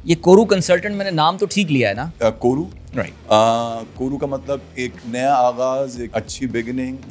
یہ کورو کنسلٹنٹ میں نے نام تو ٹھیک لیا ہے نا؟ کورو رائٹ. کورو کا مطلب ایک نیا آغاز، ایک اچھی بگننگ.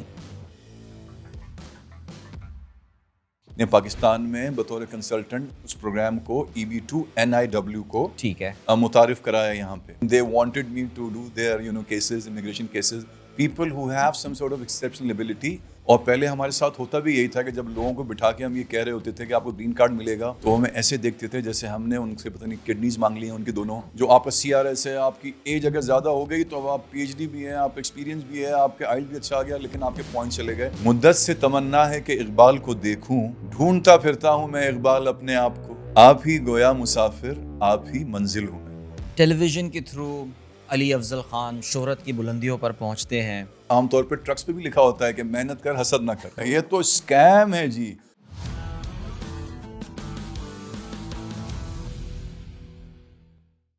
نے پاکستان میں بطور کنسلٹنٹ اس پروگرام کو EB2 NIW کو ٹھیک ہے. متعارف کرایا یہاں پہ. They wanted me to do their cases, immigration cases, people who have some sort of exceptional ability. اور پہلے ہمارے ساتھ ہوتا بھی یہی تھا کہ جب لوگوں کو بٹھا کے ہم یہ کہہ رہے ہوتے تھے کہ آپ کو گرین کارڈ ملے گا تو ہمیں ایسے دیکھتے تھے جیسے ہم نے ان سے پتہ نہیں کڈنیز مانگ لی ہیں ان کی دونوں. جو آپ کا CRS ہے، آپ کی ایج اگر زیادہ ہو گئی تو اب آپ PhD بھی ہیں، آپ ایکسپیرینس بھی ہے، آپ کے آئل بھی اچھا آ گیا، لیکن آپ کے پوائنٹ چلے گئے. مدت سے تمنا ہے کہ اقبال کو دیکھوں، ڈھونڈتا پھرتا ہوں میں اقبال اپنے آپ کو، آپ ہی گویا مسافر، آپ ہی منزل ہوں میں. ٹیلی ویژن کے تھرو علی افضل خان شہرت کی بلندیوں پر پہنچتے ہیں. عام طور پہ ٹرکس پہ بھی لکھا ہوتا ہے کہ محنت کر حسد نہ کر. یہ تو اسکیم ہے جی.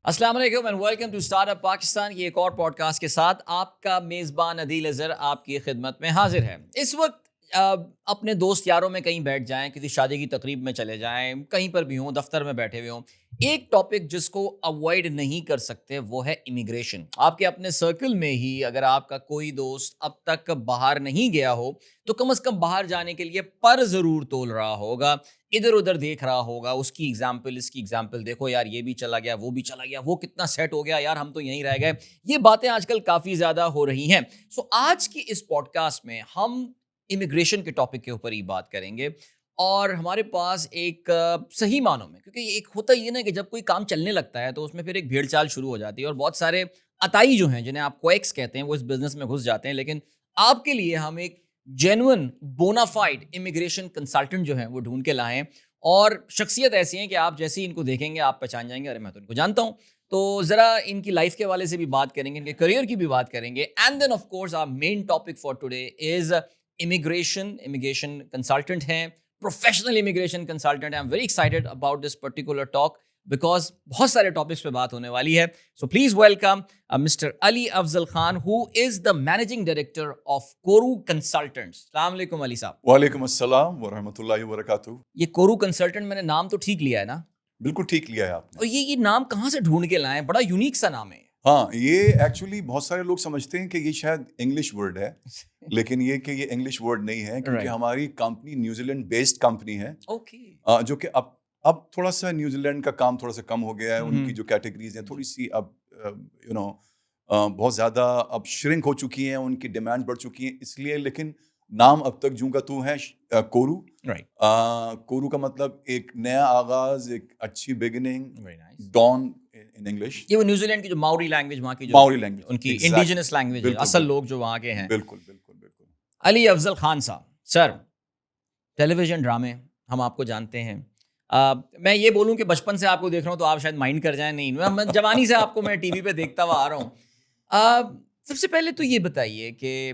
السلام علیکم and welcome to start up Pakistan کی ایک اور پوڈ کاسٹ کے ساتھ آپ کا میزبان عدیل اظہر آپ کی خدمت میں حاضر ہے. اس وقت اپنے دوست یاروں میں کہیں بیٹھ جائیں، کسی شادی کی تقریب میں چلے جائیں، کہیں پر بھی ہوں، دفتر میں بیٹھے ہوئے ہوں، ایک ٹاپک جس کو اوائڈ نہیں کر سکتے وہ ہے امیگریشن. آپ کے اپنے سرکل میں ہی اگر آپ کا کوئی دوست اب تک باہر نہیں گیا ہو تو کم از کم باہر جانے کے لیے پر ضرور تول رہا ہوگا، ادھر ادھر دیکھ رہا ہوگا، اس کی ایگزامپل اس کی ایگزامپل دیکھو یار، یہ بھی چلا گیا، وہ بھی چلا گیا، وہ کتنا سیٹ ہو گیا، یار ہم تو یہیں رہ گئے. یہ باتیں آج کل کافی زیادہ ہو رہی ہیں. سو آج کی اس پوڈ کاسٹ میں ہم امیگریشن کے ٹاپک کے اوپر ہی بات کریں گے، اور ہمارے پاس ایک صحیح معنوں میں، کیونکہ ایک ہوتا یہ نا کہ جب کوئی کام چلنے لگتا ہے تو اس میں پھر ایک بھیڑ چال شروع ہو جاتی ہے، اور بہت سارے عطائی جو ہیں جنہیں آپ کویکس کہتے ہیں وہ اس بزنس میں گھس جاتے ہیں. لیکن آپ کے لیے ہم ایک جینوئن بونافائڈ امیگریشن کنسلٹنٹ جو ہیں وہ ڈھونڈ کے لائے ہیں، اور شخصیت ایسی ہیں کہ آپ جیسے ہی ان کو دیکھیں گے آپ پہچان جائیں گے، ارے میں تو ان کو جانتا ہوں. تو ذرا ان کی لائف کے حوالے سے بھی بات کریں گے، ان کے کریئر کی بھی بات کریں گے. And then of course our main topic for today is immigration consultant ہیں، professional immigration consultant. I am very excited about this particular talk because بہت سارے ٹاپکس پہ بات ہونے والی ہے. So please welcome Mr Ali Afzal Khan who is the managing director of کورو consultants. السلام علیکم علی صاحب. وعلیکم السلام ورحمۃ اللہ وبرکاتہ. یہ کورو کنسلٹنٹ میں نے نام تو ٹھیک لیا ہے نا؟ بالکل ٹھیک لیا ہے آپ نے. اور یہ نام کہاں سے ڈھونڈ کے لائے؟ بڑا یونیک سا نام ہے. ہاں، یہ ایکچولی بہت سارے لوگ سمجھتے ہیں کہ یہ شاید انگلش ورڈ ہے، لیکن یہ کہ یہ انگلش ورڈ نہیں ہے، کیونکہ ہماری company New Zealand based company ہے. جو کہ اب تھوڑا سا نیوزی لینڈ کا کام تھوڑا سا کم ہو گیا ہے. ان کی جو کیٹیگریز ہیں تھوڑی سی اب بہت زیادہ اب شرنک ہو چکی ہیں، ان کی ڈیمانڈ بڑھ چکی ہیں، اس لیے. لیکن نام اب تک جوں کا تو ہے کورو. کورو کا مطلب ایک نیا آغاز، ایک اچھی بگننگ، ڈان ان انگلش. یہ وہ نیوزی لینڈ کی جو ماؤری لینگویج، وہاں کی جو ماؤری لینگویج، ان کی انڈیجنس لینگویج ہے، اصل لوگ جو وہاں کے ہیں. بالکل بالکل بالکل. علی افضل خان صاحب، سر ٹیلی ویژن ڈرامے ہم آپ کو جانتے ہیں. میں یہ بولوں کہ بچپن سے آپ کو دیکھ رہا ہوں تو آپ شاید مائنڈ کر جائیں. نہیں، میں جوانی سے آپ کو میں ٹی وی پہ دیکھتا ہوا آ رہا ہوں. سب سے پہلے تو یہ بتائیے کہ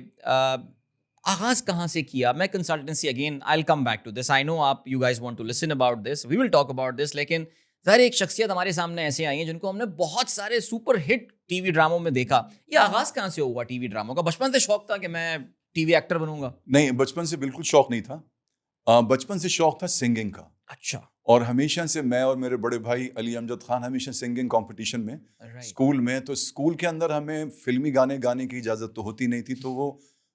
آغاز کہاں سے کیا؟ میں consultancy, again I will come back to this, I know آپ you guys want to listen about this, we will talk about this. لیکن ظاہر ایک شخصیت ہمارے سامنے ایسے آئی ہیں جن کو ہم نے بہت سارے سپر ہٹ ٹی وی ڈراموں میں دیکھا. یہ آغاز کہاں سے ہوا ٹی وی ڈراموں کا؟ بچپن سے شوق تھا کہ میں ٹی وی ایکٹر بنوں گا؟ نہیں، بچپن سے بالکل شوق نہیں تھا. بچپن سے شوق تھا سنگنگ کا. اچھا. اور ہمیشہ سے میں اور میرے بڑے بھائی علی امجد خان ہمیشہ سنگنگ کمپٹیشن میں اسکول میں. تو اسکول کے اندر ہمیں فلمی گانے گانے کی اجازت تو ہوتی نہیں تھی، تو وہ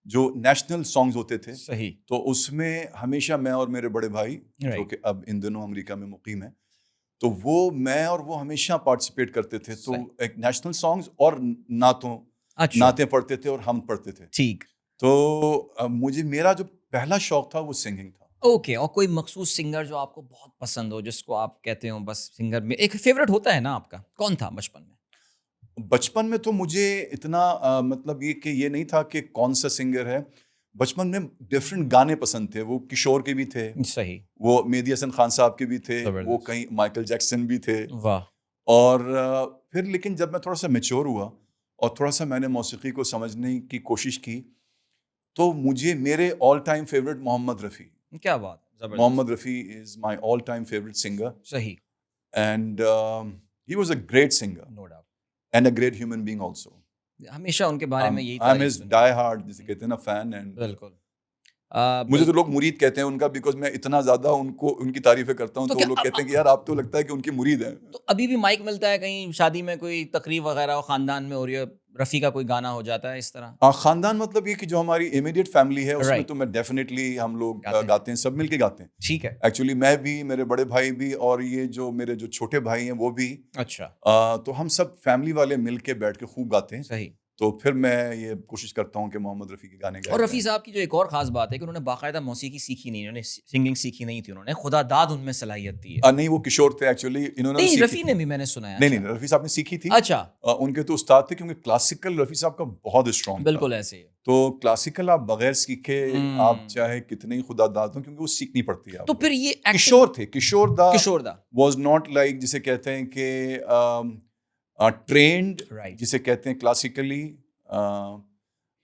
جو نیشنل سانگز ہوتے تھے صحیح، تو اس میں ہمیشہ میں اور میرے بڑے بھائی جو کہ اب ان دنوں امریکہ میں مقیم ہیں، تو وہ میں اور وہ ہمیشہ پارٹیسپیٹ کرتے تھے. تو ایک نیشنل سانگز اور نعتیں پڑھتے تھے اور ہم پڑھتے تھے. ٹھیک. تو مجھے میرا جو پہلا شوق تھا وہ سنگنگ تھا. اوکے. اور کوئی مخصوص سنگر جو آپ کو بہت پسند ہو، جس کو آپ کہتے ہو بس سنگر میں ایک فیوریٹ ہوتا ہے نا آپ کا، کون تھا بچپن میں؟ بچپن میں تو مجھے اتنا مطلب یہ کہ یہ نہیں تھا کہ کون سا سنگر ہے. بچپن میں ڈفرینٹ گانے پسند تھے. وہ کشور کے بھی تھے، صحیح، وہ مہدی حسن خان صاحب کے بھی تھے، وہ کہیں مائیکل جیکسن بھی تھے. واہ. اور پھر لیکن جب میں تھوڑا سا میچور ہوا اور تھوڑا سا میں نے موسیقی کو سمجھنے کی کوشش کی، تو مجھے میرے آل ٹائم فیوریٹ محمد رفیع. کیا بات، زبردست. محمد رفیع از مائی آل ٹائم فیوریٹ سنگر. صحیح. And he was a great singer no doubt. And a great human being also. ہمیشہ ان کے بارے میں یہی I am his dye hard جسے کہتے ہیں نا فین. اینڈ بالکل. مجھے تو لوگ مرید کہتے ہیں ان کا, بیکاز میں اتنا زیادہ ان کی تعریفیں کرتا ہوں, تو وہ لوگ کہتے ہیں کہ یار آپ تو لگتا ہے کہ ان کی مرید ہیں. تو ابھی بھی مائک ملتا ہے کہیں شادی میں, کوئی تقریب وغیرہ خاندان میں ہو رہی ہے, رفیع کا کوئی گانا ہو جاتا ہے اس طرح؟ خاندان مطلب یہ کہ جو ہماری امیڈیٹ فیملی ہے اس میں Right. تو میں ڈیفینیٹلی ہم لوگ گاتے ہیں, سب مل کے گاتے ہیں. ٹھیک ہے. ایکچولی میں بھی, میرے بڑے بھائی بھی, اور یہ جو میرے جو چھوٹے بھائی ہیں وہ بھی. اچھا. تو ہم سب فیملی والے مل کے بیٹھ کے خوب گاتے ہیں. صحیح. تو پھر میں یہ کوشش کرتا ہوں کہ محمد رفیع کے گانے گائے. اور رفیع صاحب کی جو ایک اور خاص بات ہے کہ انہوں نے باقاعدہ موسیقی سیکھی نہیں, انہوں نے سنگنگ سیکھی نہیں تھی, انہوں نے خدا داد ان میں صلاحیت دی ہے. نہیں, وہ کشور تھے ایکچولی, انہوں نے نہیں, رفیع نے بھی میں نے سنا ہے. نہیں, رفیع صاحب نے سیکھی تھی. اچھا. ان کے تو استاد تھے, کیونکہ کلاسیکل رفیع صاحب کا بہت اسٹرانگ. بالکل ایسے ہی. تو کلاسیکل آپ بغیر سیکھے آپ چاہے کتنے ہی خدا داد ہوں, کیونکہ وہ سیکھنی پڑتی ہے. تو پھر یہ کشور تھے, کشور دا واز ناٹ لائک جسے کہتے ہیں کہ ٹرینڈ, جسے کہتے ہیں کلاسیکلی,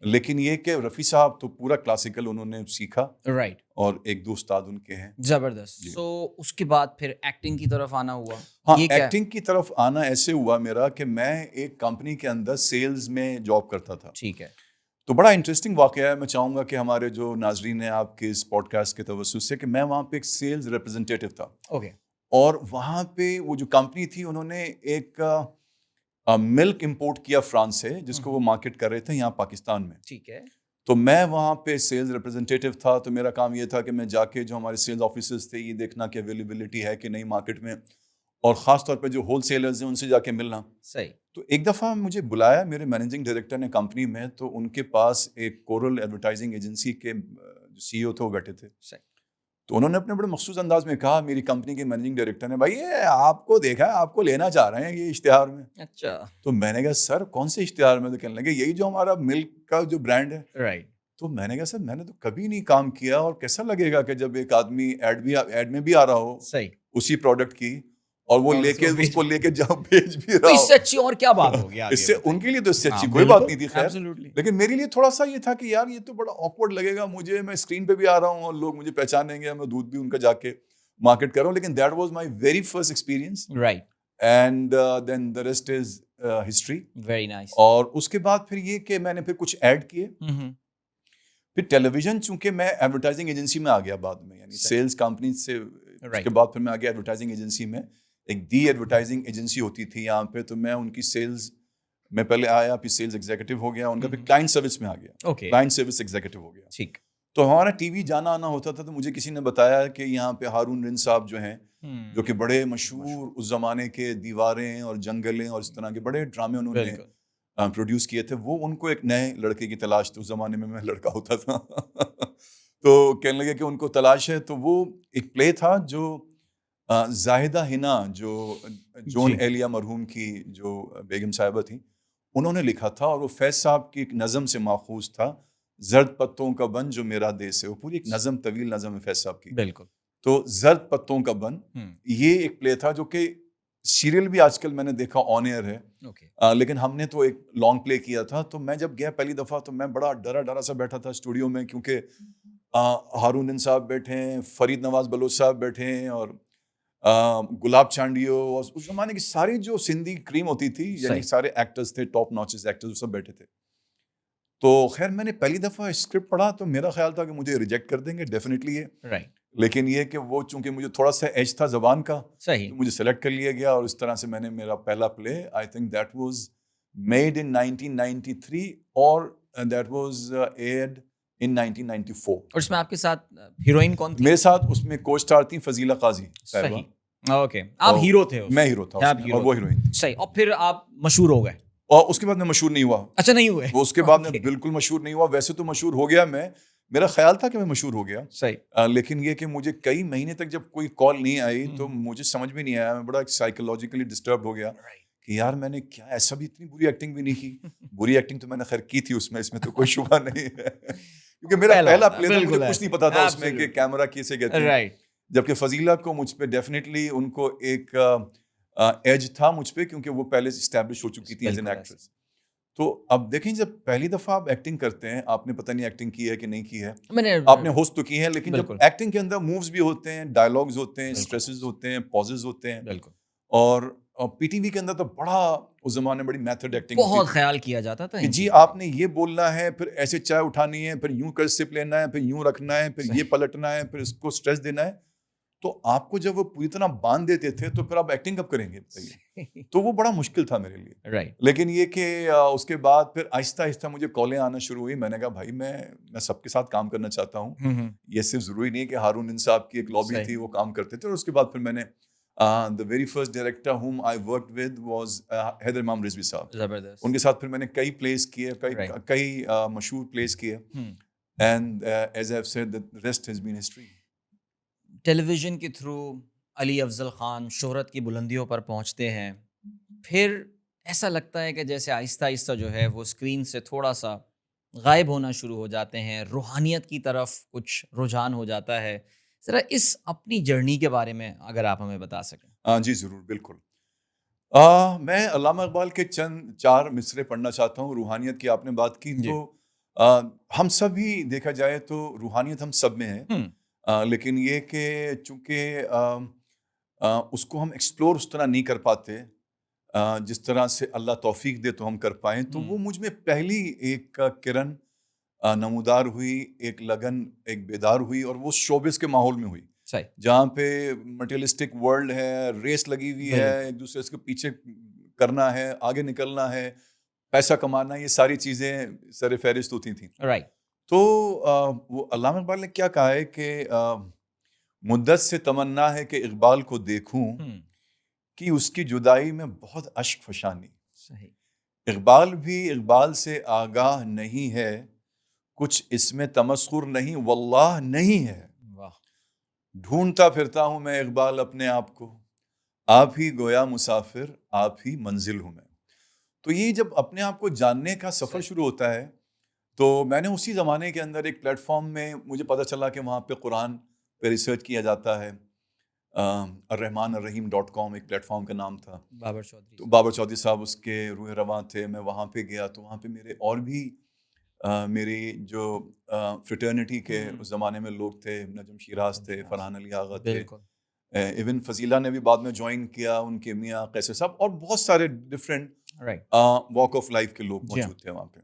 لیکن یہ کہ رفیع صاحب تو پورا کلاسیکل انہوں نے سیکھا. رائٹ. اور ایک دو استاد ان کے ہیں. زبردست. سو اس کے بعد پھر ایکٹنگ کی طرف آنا ہوا. ہاں, ایکٹنگ کی طرف آنا ایسے ہوا میرا کہ میں ایک کمپنی کے اندر سیلز میں جاب کرتا تھا. ٹھیک ہے. تو بڑا انٹرسٹنگ واقعہ ہے, میں چاہوں گا کہ ہمارے جو ناظرین ہیں آپ کے اس پوڈ کاسٹ کے توسط سے, کہ میں وہاں پہ ایک سیلز ریپرزینٹیٹیو تھا. اوکے. اور وہاں پہ وہ جو کمپنی تھی انہوں نے ایک ملک امپورٹ کیا فرانس سے, جس کو وہ مارکیٹ کر رہے تھے یہاں پاکستان میں. ٹھیک ہے. تو میں وہاں پہ سیلز ریپرزینٹیٹیو تھا. تو میرا کام یہ تھا کہ میں جا کے جو ہمارے سیلز آفیسرز تھے یہ دیکھنا کہ اویلیبلٹی ہے کہ نہیں مارکیٹ میں, اور خاص طور پہ جو ہول سیلرز ہیں ان سے جا کے ملنا. صحیح. تو ایک دفعہ مجھے بلایا میرے مینیجنگ ڈائریکٹر نے کمپنی میں, تو ان کے پاس ایک کورل ایڈورٹائزنگ ایجنسی کے جو سی ای او تھے وہ بیٹھے تھے. صحیح. تو انہوں نے اپنے بڑے مخصوص انداز میں کہا, میری کمپنی کے مینیجنگ ڈائریکٹر نے, بھائی یہ آپ کو دیکھا ہے, آپ کو لینا چاہ رہے ہیں یہ اشتہار میں. اچھا. تو میں نے کہا سر کون سے اشتہار میں؟ تو کہنے لگے یہی جو ہمارا ملک کا جو برانڈ ہے. رائٹ. تو میں نے کہا سر میں نے تو کبھی نہیں کام کیا, اور کیسا لگے گا کہ جب ایک آدمی ایڈ میں بھی آ رہا ہو صحیح اسی پروڈکٹ کی, اور وہ لے کے اس کو لے کے جہاں بھیج بھی رہا ہو. اس سے اچھی اور کیا بات ہوگی؟ اس سے ان کے لیے تو اس سے اچھی کوئی بات نہیں تھی خیر, لیکن میرے لیے تھوڑا سا یہ تھا کہ یار یہ تو بڑا آکورڈ لگے گا مجھے, میں اسکرین پہ بھی آ رہا ہوں اور لوگ مجھے پہچانیں گے, میں دودھ بھی ان کا جا کے مارکیٹ کر رہا ہوں. لیکن that was my very first experience. Right. And then the rest is history. Very nice. اور اس کے بعد پھر یہ کہ میں نے پھر کچھ ایڈ کیے. پھر ٹیلی ویژن, چونکہ میں ایڈورٹائزنگ ایجنسی میں آ گیا بعد میں, یعنی سیلز کمپنی سے اس کے بعد پھر میں آ گیا ایڈورٹائزنگ ایجنسی میں. ایک دی ایڈورٹائزنگ ایجنسی ہوتی تھی یہاں پہ, تو میں ان کی سیلز میں پہلے آیا, پھر سیلز ایگزیکٹو ہو گیا ان کا, پھر کلائنٹ سروس میں آ گیا, کلائنٹ سروس ایگزیکٹو ہو گیا. ٹھیک. تو ہمارا ٹی وی جانا آنا ہوتا تھا, تو مجھے کسی نے بتایا کہ یہاں پہ ہارون رند صاحب جو ہیں, جو کہ بڑے مشہور اس زمانے کے دیواریں اور جنگلیں اور اس طرح کے بڑے ڈرامے انہوں نے پروڈیوس کیے تھے, وہ ان کو ایک نئے لڑکے کی تلاش تھی. اس زمانے میں لڑکا ہوتا تھا تو کہنے لگے کہ ان کو تلاش ہے. تو وہ ایک پلے تھا جو زاہدہ ہنا, جو جون ایلیا مرحوم کی جو بیگم صاحبہ تھیں, انہوں نے لکھا تھا, اور وہ فیض صاحب کی ایک نظم سے ماخوذ تھا, زرد پتوں کا بن جو میرا دیس ہے. وہ پوری ایک نظم, طویل نظم ہے فیض صاحب کی. بالکل. تو زرد پتوں کا بن یہ ایک پلے تھا, جو کہ سیریل بھی آج کل میں نے دیکھا آن ایئر ہے, لیکن ہم نے تو ایک لانگ پلے کیا تھا. تو میں جب گیا پہلی دفعہ تو میں بڑا ڈرا سا بیٹھا تھا اسٹوڈیو میں, کیونکہ ہارون رند صاحب بیٹھے ہیں, فرید نواز بلوچ صاحب بیٹھے ہیں, اور گلاب چانڈیو, اور اس زمانے کی ساری جو سندھی کریم ہوتی تھی, یعنی سارے ایکٹرز تھے, ٹاپ ناچز ایکٹرز, سب بیٹھے تھے. تو خیر میں نے پہلی دفعہ اسکرپٹ پڑھا تو میرا خیال تھا کہ مجھے ریجیکٹ کر دیں گے ڈیفینیٹلی یہ, لیکن یہ کہ وہ چونکہ مجھے تھوڑا سا ایج تھا زبان کا, تو مجھے سلیکٹ کر لیا گیا, اور اس طرح سے میں نے میرا پہلا play, I think that was made in 1993 اور دیٹ واز ایئرڈ in 1994. اور اس میں آپ کے ساتھ ہیروئن کون تھی؟ میرے ساتھ اس میں کو اسٹار تھی فضیلہ قاضی. صحیح. اوکے. آپ ہیرو تھے؟ میں ہیرو تھا اور وہ ہیروئن تھی. صحیح. اور پھر آپ مشہور ہو گئے؟ اور اس کے بعد میں مشہور نہیں ہوا. اچھا, نہیں ہوئے؟ وہ اس کے بعد میں بالکل مشہور نہیں ہوا. ویسے تو مشہور ہو گیا میں, میرا خیال تھا کہ میں مشہور ہو گیا. صحیح. لیکن یہ کہ مجھے کئی مہینے تک جب کوئی کال نہیں آئی تو مجھے سمجھ بھی نہیں آیا, میں بڑا سائیکولوجیکلی ڈسٹرب ہو گیا کہ یار میں نے کیا ایسا بھی, اتنی بری ایکٹنگ بھی نہیں کی. بری ایکٹنگ تو میں نے خیر کی تھی اس میں تو کوئی شبہ نہیں ہے, کیونکہ میرا پہلا پلے تھا, مجھے کچھ نہیں پتا تھا اس میں کہ کیمرہ کیسے کہتے ہیں. جبکہ فضیلہ کو مجھ پہ ڈیفینیٹلی ان کو ایک ایج تھا مجھ پہ, کیونکہ وہ پہلے سے اسٹیبلش ہو چکی تھی ایز این ایکٹریس. تو اب دیکھیں جب پہلی دفعہ آپ ایکٹنگ کرتے ہیں, آپ نے پتہ نہیں ایکٹنگ کی ہے کہ نہیں کی ہے, آپ نے ہوسٹ تو کی ہے, لیکن جب ایکٹنگ کے اندر مووز بھی ہوتے ہیں, ڈائلاگز ہوتے ہیں, اسٹریسز ہوتے ہیں, پازز ہوتے ہیں, بالکل, اور پی ٹی وی کے اندر تو بڑا اس زمانے میں بڑی میتھڈ ایکٹنگ بہت خیال کیا جاتا تھا کہ ان جی چیزوں آپ نے یہ بولنا ہے، پھر ایسے چائے اٹھانی ہے، پھر یوں کر سپ لینا ہے، پھر یوں رکھنا ہے، پھر یہ پلٹنا ہے، پھر اس کو اسٹریس دینا ہے. تو آپ کو جب وہ پوری طرح باندھ دیتے تھے تو پھر آپ ایکٹنگ کب کریں گے بتائیے؟ تو وہ بڑا مشکل تھا میرے لیے. رائٹ. لیکن یہ کہ اس کے بعد پھر آہستہ آہستہ مجھے کالیں آنا شروع ہوئی. میں نے کہا بھائی میں سب کے ساتھ کام کرنا چاہتا ہوں. یہ صرف ضروری نہیں کہ ہارون صاحب کی ایک لابی تھی وہ کام کرتے تھے. اور اس کے بعد پھر میں نے the very first director whom I worked with was Haider امام رضوی صاحب. زبردست. ان کے ساتھ پھر میں نے کئی پلیز کیے، کئی مشہور پلیز کیے. And as I've said, the rest has been history. Television کے تھرو علی افضل خان شہرت کی بلندیوں پر پہنچتے ہیں. پھر ایسا لگتا ہے کہ جیسے آہستہ آہستہ جو ہے وہ اسکرین سے تھوڑا سا غائب ہونا شروع ہو جاتے ہیں، روحانیت کی طرف کچھ رجحان ہو جاتا ہے. ذرا اس اپنی جرنی کے بارے میں اگر آپ ہمیں بتا سکیں. جی ضرور، بالکل. میں علامہ اقبال کے چند 4 مصرے پڑھنا چاہتا ہوں. روحانیت کی آپ نے بات کی تو ہم سب ہی دیکھا جائے تو روحانیت ہم سب میں ہے. لیکن یہ کہ چونکہ اس کو ہم ایکسپلور اس طرح نہیں کر پاتے جس طرح سے اللہ توفیق دے تو ہم کر پائیں. تو وہ مجھ میں پہلی ایک کرن نمودار ہوئی، ایک لگن، ایک بیدار ہوئی، اور وہ شوبز کے ماحول میں ہوئی جہاں پہ مٹیریلسٹک ورلڈ ہے، ریس لگی ہوئی ہے، ایک دوسرے کے پیچھے کرنا ہے، آگے نکلنا ہے، پیسہ کمانا، یہ ساری چیزیں سر فہرست ہوتی تھیں. تو وہ علامہ اقبال نے کیا کہا ہے کہ مدت سے تمنا ہے کہ اقبال کو دیکھوں کہ اس کی جدائی میں بہت اشک فشانی. اقبال بھی اقبال سے آگاہ نہیں ہے، کچھ اس میں تمسخر نہیں واللہ نہیں ہے. ڈھونڈتا پھرتا ہوں میں اقبال اپنے آپ کو، آپ ہی گویا مسافر، آپ ہی منزل ہوں میں. تو یہ جب اپنے آپ کو جاننے کا سفر شروع ہوتا ہے تو میں نے اسی زمانے کے اندر ایک پلیٹ فارم میں مجھے پتہ چلا کہ وہاں پہ قرآن پہ ریسرچ کیا جاتا ہے. الرحمن الرحیم .com ایک پلیٹ فارم کا نام تھا. تو بابر چودھری صاحب اس کے روح رواں تھے. میں وہاں پہ گیا تو وہاں پہ میرے اور بھی میری جو فریٹرنیٹی کے اس زمانے میں لوگ تھے، نجم شیراز تھے، فرحان علی آغا تھے، ایون فضیلہ نے بھی بعد میں جوائن کیا، ان کے میاں قیصر صاحب، اور بہت سارے ڈفرینٹ واک آف لائف کے لوگ موجود تھے وہاں پہ.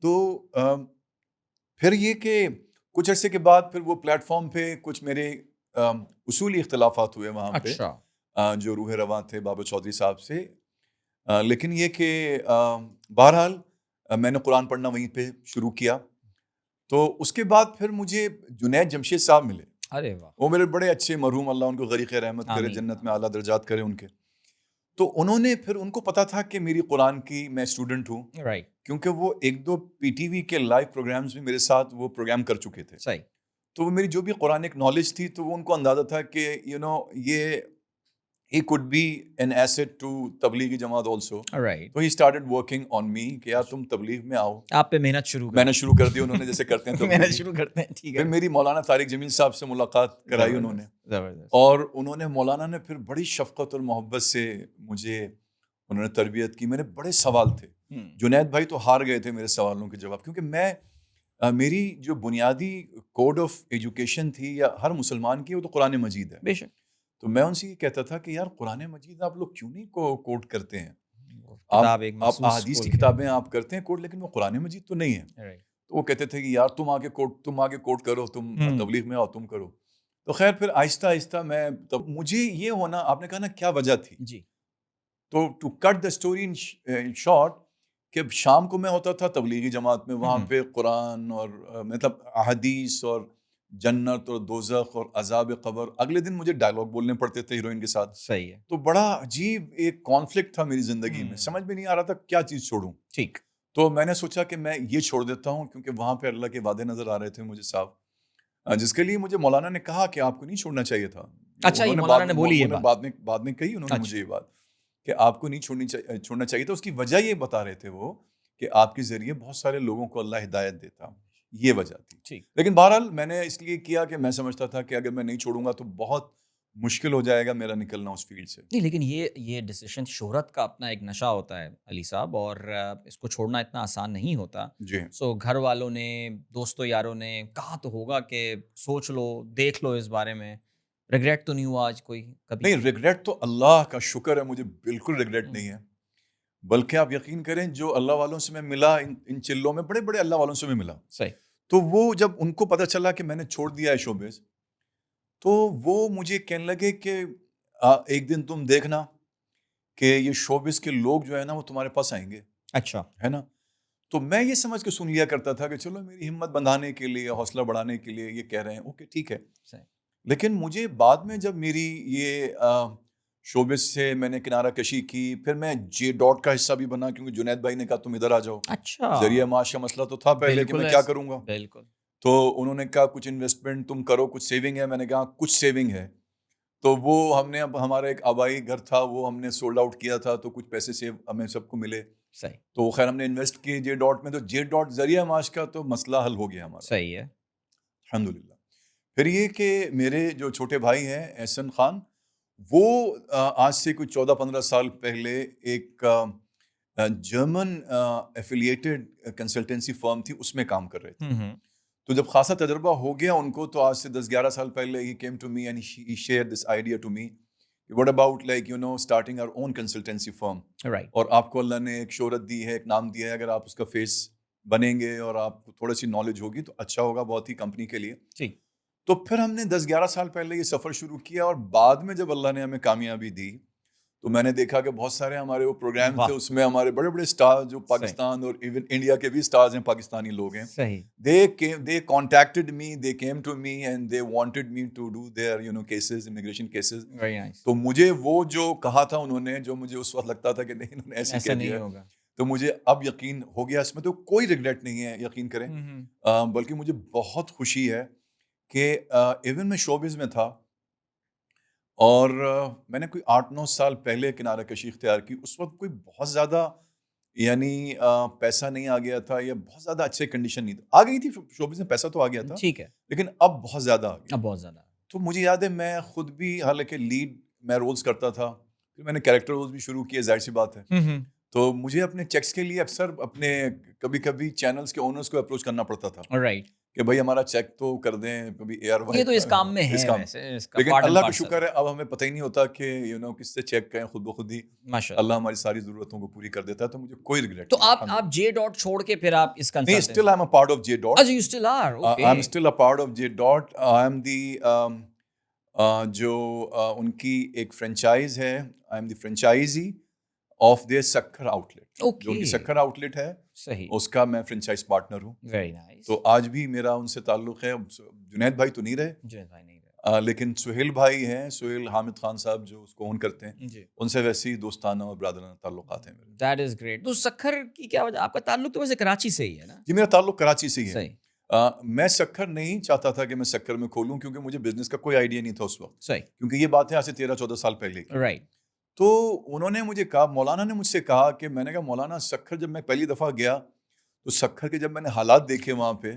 تو پھر یہ کہ کچھ عرصے کے بعد پھر وہ پلیٹ فارم پہ کچھ میرے اصولی اختلافات ہوئے وہاں پہ جو روح رواں تھے بابر چودھری صاحب سے. لیکن یہ کہ بہرحال میں نے قرآن پڑھنا وہیں پہ شروع کیا. تو اس کے بعد پھر مجھے جنید جمشید صاحب ملے. ارے واہ. وہ میرے بڑے اچھے مرحوم، اللہ ان کو غریق رحمت کرے، جنت میں اعلیٰ درجات کرے ان کے. تو انہوں نے پھر ان کو پتا تھا کہ میری قرآن کی میں اسٹوڈنٹ ہوں، کیونکہ وہ 1-2 پی ٹی وی کے لائیو پروگرامز میں میرے ساتھ وہ پروگرام کر چکے تھے. تو وہ میری جو بھی قرآنک نالج تھی تو وہ ان کو اندازہ تھا کہ یہ he could be an asset to Tablighi Jamaat also. So he started working on me کہ یار تم تبلیغ میں آؤ. آپ پہ محنت شروع میں نے شروع کر دی. انہوں نے جیسے کرتے ہیں محنت شروع کرتے ہیں. ٹھیک ہے. پھر میری مولانا طارق جمیل صاحب سے ملاقات کرائی انہوں نے، اور انہوں نے مولانا نے پھر بڑی شفقت اور محبت سے مجھے انہوں نے تربیت کی. میرے بڑے سوال تھے. جنید بھائی تو ہار گئے تھے میرے سوالوں کے جواب، کیونکہ میری جو بنیادی کوڈ آف ایجوکیشن تھی یا ہر مسلمان کی، وہ تو قرآن مجید ہے. بے شک. تو میں ان سے یہ کہتا تھا کہ یار قرآن مجید آپ لوگ کیوں نہیں کوڈ کرتے ہیں؟ آپ احادیث کی کتابیں آپ کرتے ہیں کوڈ، لیکن وہ قرآن مجید تو نہیں ہے. تو وہ کہتے تھے کہ یار تم آگے کوڈ کرو، تم تبلیغ میں آؤ، تم کرو. تو خیر پھر آہستہ آہستہ مجھے یہ ہونا، آپ نے کہا نا کیا وجہ تھی جی. تو to cut the story in short, کہ شام کو میں ہوتا تھا تبلیغی جماعت میں، وہاں پہ قرآن اور مطلب احادیث اور جنت اور دوزخ اور عذاب قبر. اگلے دن مجھے ڈائلاگ بولنے پڑتے تھے ہیروئن کے ساتھ. صحیح ہے. تو بڑا عجیب ایک کانفلکٹ تھا میری زندگی میں، سمجھ میں نہیں آ رہا تھا کیا چیز چھوڑوں. ٹھیک. تو میں نے سوچا کہ میں یہ چھوڑ دیتا ہوں، کیونکہ وہاں پہ اللہ کے وعدے نظر آ رہے تھے مجھے صاحب، جس کے لیے مجھے مولانا نے کہا کہ آپ کو نہیں چھوڑنا چاہیے تھا. اچھا، یہ مولانا نے بولی، یہ بعد میں کہی انہوں نے مجھے یہ بات کہ آپ کو نہیں چھوڑنا چاہیے تھا. اس کی وجہ یہ بتا رہے تھے وہ کہ آپ کے ذریعے بہت سارے لوگوں کو اللہ ہدایت دیتا، یہ وجہ تھی. لیکن بہرحال میں نے اس لیے کیا کہ میں سمجھتا تھا کہ اگر میں نہیں چھوڑوں گا تو بہت مشکل ہو جائے گا میرا نکلنا اس فیلڈ سے. نہیں، لیکن یہ ڈیسیشن، شہرت کا اپنا ایک نشہ ہوتا ہے علی صاحب، اور اس کو چھوڑنا اتنا آسان نہیں ہوتا. جی. سو گھر والوں نے، دوستوں یاروں نے کہا تو ہوگا کہ سوچ لو، دیکھ لو اس بارے میں. ریگریٹ تو نہیں ہوا آج کوئی کبھی؟ نہیں، ریگریٹ تو اللہ کا شکر ہے مجھے بالکل ریگریٹ نہیں ہے، بلکہ آپ یقین کریں جو اللہ والوں سے میں ملا، ان چلوں میں بڑے بڑے اللہ والوں سے میں ملا، صحیح. تو وہ جب ان کو پتہ چلا کہ میں نے چھوڑ دیا ہے شوبز، تو وہ مجھے کہنے لگے کہ ایک دن تم دیکھنا کہ یہ شوبز کے لوگ جو ہے نا وہ تمہارے پاس آئیں گے، اچھا. ہے نا. تو میں یہ سمجھ کے سن لیا کرتا تھا کہ چلو میری ہمت بندھانے کے لیے، حوصلہ بڑھانے کے لیے یہ کہہ رہے ہیں، اوکے ٹھیک ہے. صحیح. لیکن مجھے بعد میں جب میری یہ شوبز سے میں نے کنارہ کشی کی، پھر میں جے ڈاٹ کا حصہ بھی بنا کیونکہ جنید بھائی نے کہا تم ادھر آ جاؤ. اچھا. ذریعہ معاش کا مسئلہ تو تھا پہلے کہ میں کیا کروں گا. بالکل. تو انہوں نے کہا کچھ انویسٹمنٹ تم کرو، کچھ سیونگ ہے. میں نے کہا کچھ سیونگ ہے. تو وہ ہم نے اب ہمارا ایک آبائی گھر تھا وہ ہم نے سولڈ آؤٹ کیا تھا، تو کچھ پیسے سیو ہمیں سب کو ملے. صحیح. تو خیر ہم نے انویسٹ کیے جے ڈاٹ میں، تو جے ڈاٹ ذریعہ معاش کا تو مسئلہ حل ہو گیا ہمارا. صحیح ہے. الحمدللہ. پھر یہ کہ میرے جو چھوٹے بھائی ہیں احسن خان، وہ آج سے کوئی 14-15 سال پہلے ایک جرمن ایفیلیٹڈ کنسلٹنسی فرم تھی، اس میں کام کر رہے تھے. تو جب خاصا تجربہ ہو گیا ان کو، تو آج سے 10-11 سال پہلے he came to me and he shared this idea to me. What about like starting our own consultancy firm? Right. اور آپ کو اللہ نے ایک شہرت دی ہے، ایک نام دیا ہے، اگر آپ اس کا فیس بنیں گے اور آپ کو تھوڑی سی نالج ہوگی تو اچھا ہوگا بہت ہی کمپنی کے لیے. ٹھیک. تو پھر ہم نے 10-11 سال پہلے یہ سفر شروع کیا، اور بعد میں جب اللہ نے ہمیں کامیابی دی تو میں نے دیکھا کہ بہت سارے ہمارے وہ پروگرام تھے، اس میں ہمارے بڑے بڑے سٹار جو پاکستان اور ایون انڈیا کے بھی سٹارز ہیں، پاکستانی لوگ ہیں. صحیح. they contacted me, they came to me and they wanted me to do their cases, immigration cases. Very nice. تو مجھے وہ جو کہا تھا انہوں نے، جو مجھے اس وقت لگتا تھا کہ نہیں انہوں نے ایسے کہہ دیا ہوگا، تو مجھے اب یقین ہو گیا اس میں. تو کوئی ریگریٹ نہیں ہے، یقین کریں. بلکہ مجھے بہت خوشی ہے کہ ایون میں شوبز میں تھا اور میں نے کوئی 8-9 سال پہلے کنارہ کشی اختیار کی. اس وقت کوئی بہت زیادہ یعنی پیسہ نہیں آ گیا تھا، یا بہت زیادہ اچھے کنڈیشن نہیں تھا. آ گئی تھی شوبز میں، پیسہ تو آ گیا تھا، ٹھیک ہے، لیکن اب بہت زیادہ آ گیا. اب بہت زیادہ. تو مجھے یاد ہے میں خود بھی حالانکہ لیڈ میں رولز کرتا تھا، پھر میں نے کیریکٹر رولز بھی شروع کیے، ظاہر سی بات ہے. تو مجھے اپنے چیکس کے لیے اکثر اپنے کبھی کبھی چینلز کے اونرز کو اپروچ کرنا پڑتا تھا. رائٹ. کہ بھائی ہمارا چیک تو کر دیں، کبھی اے آر وائی. یہ تو اس کام میں ہے ویسے، لیکن اللہ کا شکر ہے اب ہمیں پتہ ہی نہیں ہوتا کہ کس سے چیک کریں، خود بخود ہی اللہ ہماری ساری ضرورتوں کو پوری کر دیتا ہے. تو مجھے کوئی ریگریٹ. تو آپ جے ڈاٹ چھوڑ کے پھر آپ اس نہیں، still I am a part of J dot. اچھا، you still are. Okay. I am still a part of J dot. I am the جو ان کی ایک فرینچائز ہے، I am the franchisee of their Sukkur outlet. جو ان کی Sukkur out late ہے، صحیح، اس کا میں فرینچائز پارٹنر ہوں. Very nice. تو آج بھی میرا ان سے تعلق ہے. جنید بھائی تو نہیں رہے، جنید بھائی نہیں رہے، لیکن سہیل بھائی ہیں، سہیل حامد خان صاحب جو اس کو اون کرتے ہیں، جی، ان سے ویسے ہی دوستانہ اور برادرانہ تعلقات ہیں میرے. That is great. تو سکھر کی کیا وجہ؟ آپ کا تعلق تو ویسے کراچی سے ہی ہے نا؟ جی، میرا تعلق کراچی سے ہی ہے. صحیح. میں سکھر نہیں چاہتا تھا کہ میں سکھر میں کھولوں، کیونکہ مجھے بزنس کا کوئی آئیڈیا نہیں تھا اس وقت. صحیح. کیونکہ یہ بات ہے آج سے 13-14 سال پہلے کی. رائٹ. تو انہوں نے مجھے کہا، مولانا نے مجھ سے کہا کہ میں نے کہا مولانا سکھر جب میں پہلی دفعہ گیا تو سکھر کے جب میں نے حالات دیکھے وہاں پہ،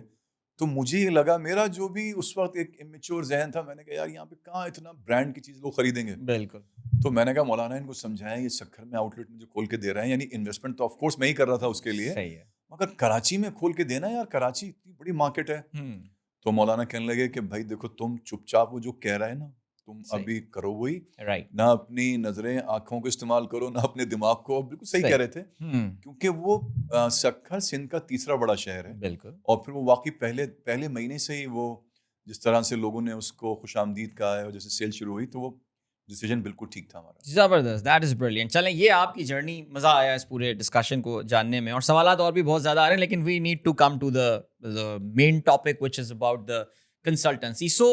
تو مجھے یہ لگا، میرا جو بھی اس وقت ایک امیچور ذہن تھا، میں نے کہا یار یہاں پہ کہاں اتنا برانڈ کی چیز لوگ خریدیں گے. بالکل. تو میں نے کہا مولانا ان کو سمجھائیں، یہ سکھر میں آؤٹ لیٹ مجھے کھول کے دے رہے ہیں، یعنی انویسٹمنٹ تو آف کورس میں ہی کر رہا تھا اس کے لیے، صحیح ہے، مگر کراچی میں کھول کے دینا یار، کراچی اتنی بڑی مارکیٹ ہے. تو مولانا کہنے لگے کہ بھائی دیکھو، تم چپ چاپ وہ جو کہہ رہا ہے نا، تم ابھی کرو وہی، رائٹ. نہ اپنی نظریں آنکھوں کو استعمال کرو، نہ اپنے دماغ کو. بالکل صحیح کہہ رہے تھے، کیونکہ وہ سکھر سندھ کا تیسرا بڑا شہر ہے. بالکل. اور پھر وہ واقعی پہلے مہینے سے ہی وہ جس طرح سے لوگوں نے اس کو خوش آمدید کہا ہے اور جیسے سیل شروع ہوئی، تو وہ ڈیسیجن بالکل ٹھیک تھا ہمارا. زبردست. That is brilliant. چلیں، یہ آپ کی جرنی، مزہ آیا اس پورے ڈسکشن کو جاننے میں، اور سوالات اور بھی بہت زیادہ آ رہے ہیں، لیکن we need to come to the main topic which is about the consultancy. So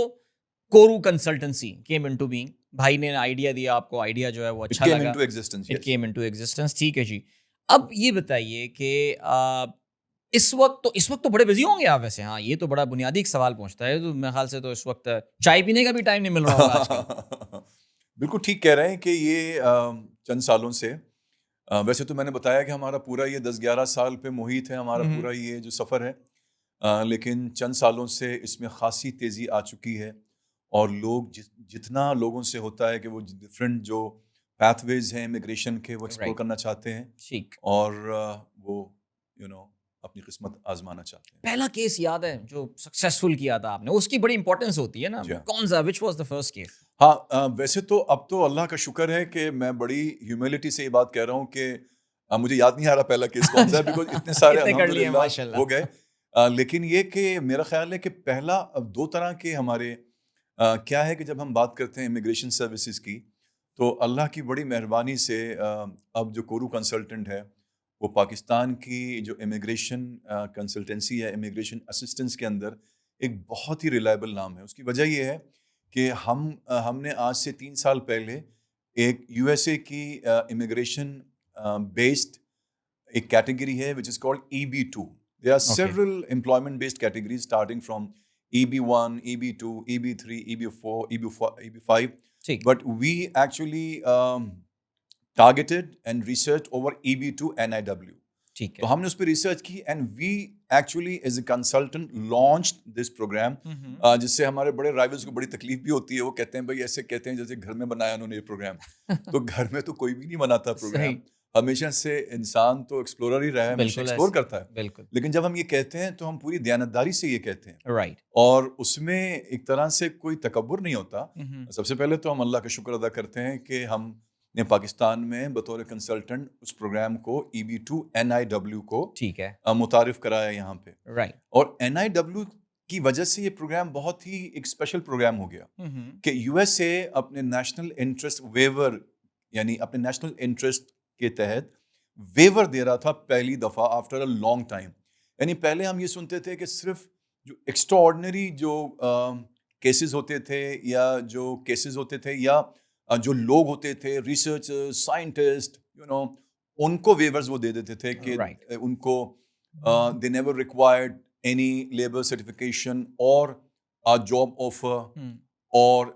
کورو کنسلٹنسی کیم انٹو بینگ. بھائی نے آئیڈیا دیا آپ کو، آئیڈیا جو ہے وہ اچھا لگا، اٹ کیم انٹو ایگزسٹنس. ٹھیک ہے جی. اب یہ بتائیے کہ اس وقت تو بڑے بزی ہوں گے آپ ویسے. ہاں، یہ تو بڑا بنیادی ایک سوال پہنچتا ہے. تو میرے خیال سے تو اس وقت چائے پینے کا بھی ٹائم نہیں مل رہا ہوگا آج کل. بالکل ٹھیک کہہ رہے ہیں کہ یہ چند سالوں سے، ویسے تو میں نے بتایا کہ ہمارا پورا یہ 10-11 سال پہ محیط ہے ہمارا پورا یہ جو سفر ہے، لیکن چند سالوں سے اس میں خاصی تیزی آ چکی ہے، اور لوگ جتنا لوگوں سے ہوتا ہے کہ وہ ڈفرینٹ جو پیتھ ویز ہیں امیگریشن کے، وہ ایکسپلور کرنا چاہتے ہیں، اور وہ اپنی قسمت آزمانا چاہتے ہیں. پہلا کیس یاد ہے جو سکسیسفل کیا تھا آپ نے؟ اس کی بڑی امپورٹنس ہوتی ہے نا. کون سا، which was the first case? ہاں ویسے تو اب تو اللہ کا شکر ہے کہ میں بڑی ہیوملٹی سے یہ بات کہہ رہا ہوں کہ مجھے یاد نہیں آ رہا پہلا کیس کون سا ہے، بیکاز اتنے سارے الحمدللہ ہو گئے. لیکن یہ کہ میرا خیال ہے کہ پہلا اب دو طرح کے ہمارے کیا ہے کہ جب ہم بات کرتے ہیں امیگریشن سروسز کی، تو اللہ کی بڑی مہربانی سے اب جو کورو کنسلٹنٹ ہے وہ پاکستان کی جو امیگریشن کنسلٹنسی ہے، امیگریشن اسسٹنس کے اندر ایک بہت ہی ریلائبل نام ہے. اس کی وجہ یہ ہے کہ ہم نے آج سے 3 سال پہلے ایک یو ایس اے کی امیگریشن بیسڈ ایک کیٹیگری ہے which is called EB2. There are several employment based categories starting from EB1, EB2, EB3, EB4, EB5. But we actually targeted and researched over EB2 NIW. تو ہم نے اس پہ research کی and we actually as a consultant launch this program, جس سے ہمارے بڑے rivals کو بڑی تکلیف بھی ہوتی ہے. وہ کہتے ہیں بھائی ایسے کہتے ہیں جیسے گھر میں بنایا انہوں نے یہ پروگرام. تو گھر میں تو کوئی بھی نہیں بناتا پروگرام، ہمیشہ سے انسان تو ایکسپلورر ہی رہا ہے، ہمیشہ ایکسپلور کرتا ہے. بالکل. لیکن جب ہم یہ کہتے ہیں تو ہم پوری دیانتداری سے یہ کہتے ہیں، رائٹ. اور اس میں ایک طرح سے کوئی تکبر نہیں ہوتا. سب سے پہلے تو ہم اللہ کا شکر ادا کرتے ہیں کہ ہم نے پاکستان میں بطور کنسلٹنٹ اس پروگرام کو EB2 NIW کو متعارف کرایا یہاں پہ. رائٹ. اور NIW کی وجہ سے یہ پروگرام بہت ہی ایک اسپیشل پروگرام ہو گیا کہ یو ایس اے اپنے نیشنل انٹرسٹ ویور، یعنی اپنے نیشنل انٹرسٹ کے تحت ویور دے رہا تھا پہلی دفعہ آفٹر اے لانگ ٹائم. یعنی پہلے ہم یہ سنتے تھے کہ صرف جو ایکسٹرا آرڈنری جو کیسز ہوتے تھے یا جو کیسز ہوتے تھے یا جو لوگ ہوتے تھے ریسرچر سائنٹسٹ ان کو ویورز وہ دے دیتے تھے کہ ان کو they never required any labour certification اور جاب آفر اور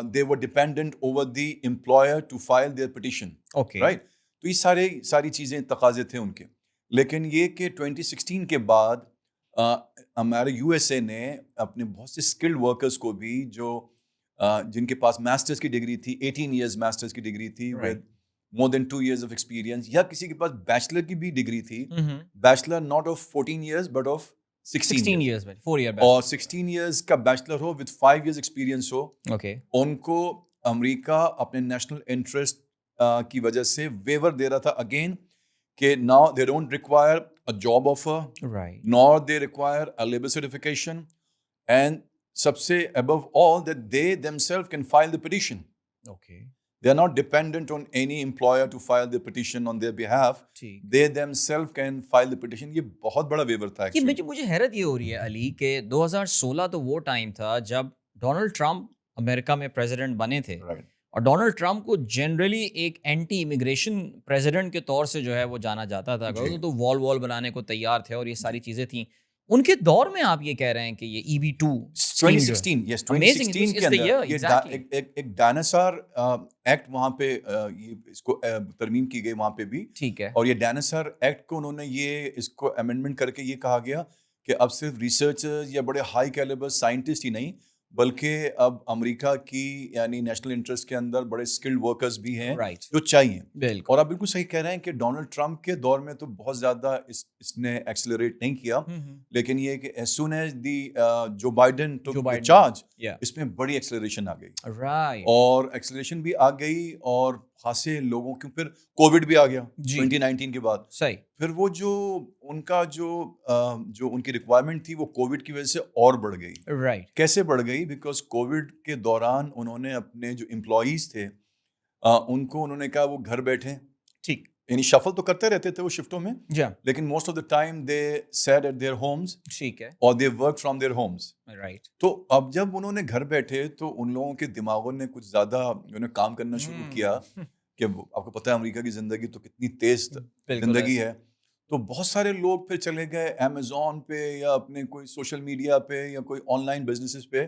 they were dependent over the employer to file their petition. Right. تو یہ ساری چیزیں تقاضے تھے ان کے. لیکن یہ کہ 2016 کے بعد ہمارے یو ایس اے نے اپنے بہت سے اسکلڈ ورکرز کو بھی جو جن کے پاس ماسٹرز کی ڈگری تھی، 18 ایئرز ماسٹرز کی ڈگری تھی with more than 2 years of experience, یا کسی کے پاس بیچلر کی بھی ڈگری تھی، bachelor not of 14 years but of 16 years 4 year اور 16 years کا بیچلر ہو ود 5 years ایکسپیرینس ہو. ان کو امریکہ اپنے نیشنل انٹرسٹ کی وجہ سے ویور دے رہا تھا اگین کہ now they don't require a job offer, nor they require a labor certification, and سب سے above all that they themselves can file the petition. They are not dependent on any employer to file the petition on their behalf. They themselves can file the petition. یہ بہت بڑا ویور تھا. مجھے حیرت یہ ہو رہی ہے علی کہ 2016 تو وہ ٹائم تھا جب ڈونلڈ ٹرمپ امریکہ میں پریزیڈنٹ بنے تھے، اور ڈونلڈ ٹرمپ کو جنرلی ایک اینٹی امیگریشن پریزیڈنٹ کے طور سے جو ہے وہ جانا جاتا تھا. تو وال بنانے کو تیار تھے اور یہ ساری چیزیں تھیں. ان کے دور میں آپ یہ کہہ رہے ہیں کہ یہ EB2 2016 کے اندر ایک ڈائناسار ایکٹ وہاں پہ اس کو ترمیم کی گئی وہاں پہ بھی. ٹھیک ہے. اور یہ ڈائناسار ایکٹ کو انہوں نے یہ اس کو امینڈمنٹ کر کے یہ کہا گیا کہ اب صرف ریسرچرز یا بڑے ہائی کیلیبر سائنٹسٹ ہی نہیں بلکہ اب امریکہ کی یعنی نیشنل انٹرسٹ کے اندر بڑے اسکلڈ ورکرز بھی ہیں جو چاہیے. اور آپ بالکل صحیح کہہ رہے ہیں کہ ڈونلڈ ٹرمپ کے دور میں تو بہت زیادہ اس نے ایکسلریٹ نہیں کیا، لیکن یہ کہ as soon as the Joe Biden ٹوک چارج اس میں بڑی ایکسلریشن آ گئی. اور ایکسلریشن بھی آ گئی اور خاصے لوگوں کے پھر کووڈ بھی آ گیا 2019 کے بعد. صحیح. پھر وہ جو ان کا جو ان کی ریکوائرمنٹ تھی وہ کووڈ کی وجہ سے اور بڑھ گئی. رائٹ. کیسے بڑھ گئی؟ بیکاز کووڈ کے دوران انہوں نے اپنے جو امپلائیز تھے ان کو انہوں نے کہا وہ گھر بیٹھیں. ٹھیک. یعنی شفل تو کرتے رہتے تھے وہ شفٹوں میں، لیکن most of the time they sit at their homes. ٹھیک ہے. اور they work from their homes. Right. تو اب جب انہوں نے گھر بیٹھے تو ان لوگوں کے دماغوں نے کچھ زیادہ کام کرنا شروع کیا کہ آپ کو پتہ ہے امریکہ کی زندگی تو کتنی تیز زندگی ہے. تو بہت سارے لوگ پھر چلے گئے امیزون پہ یا اپنے کوئی سوشل میڈیا پہ یا کوئی آن لائن بزنسز پہ.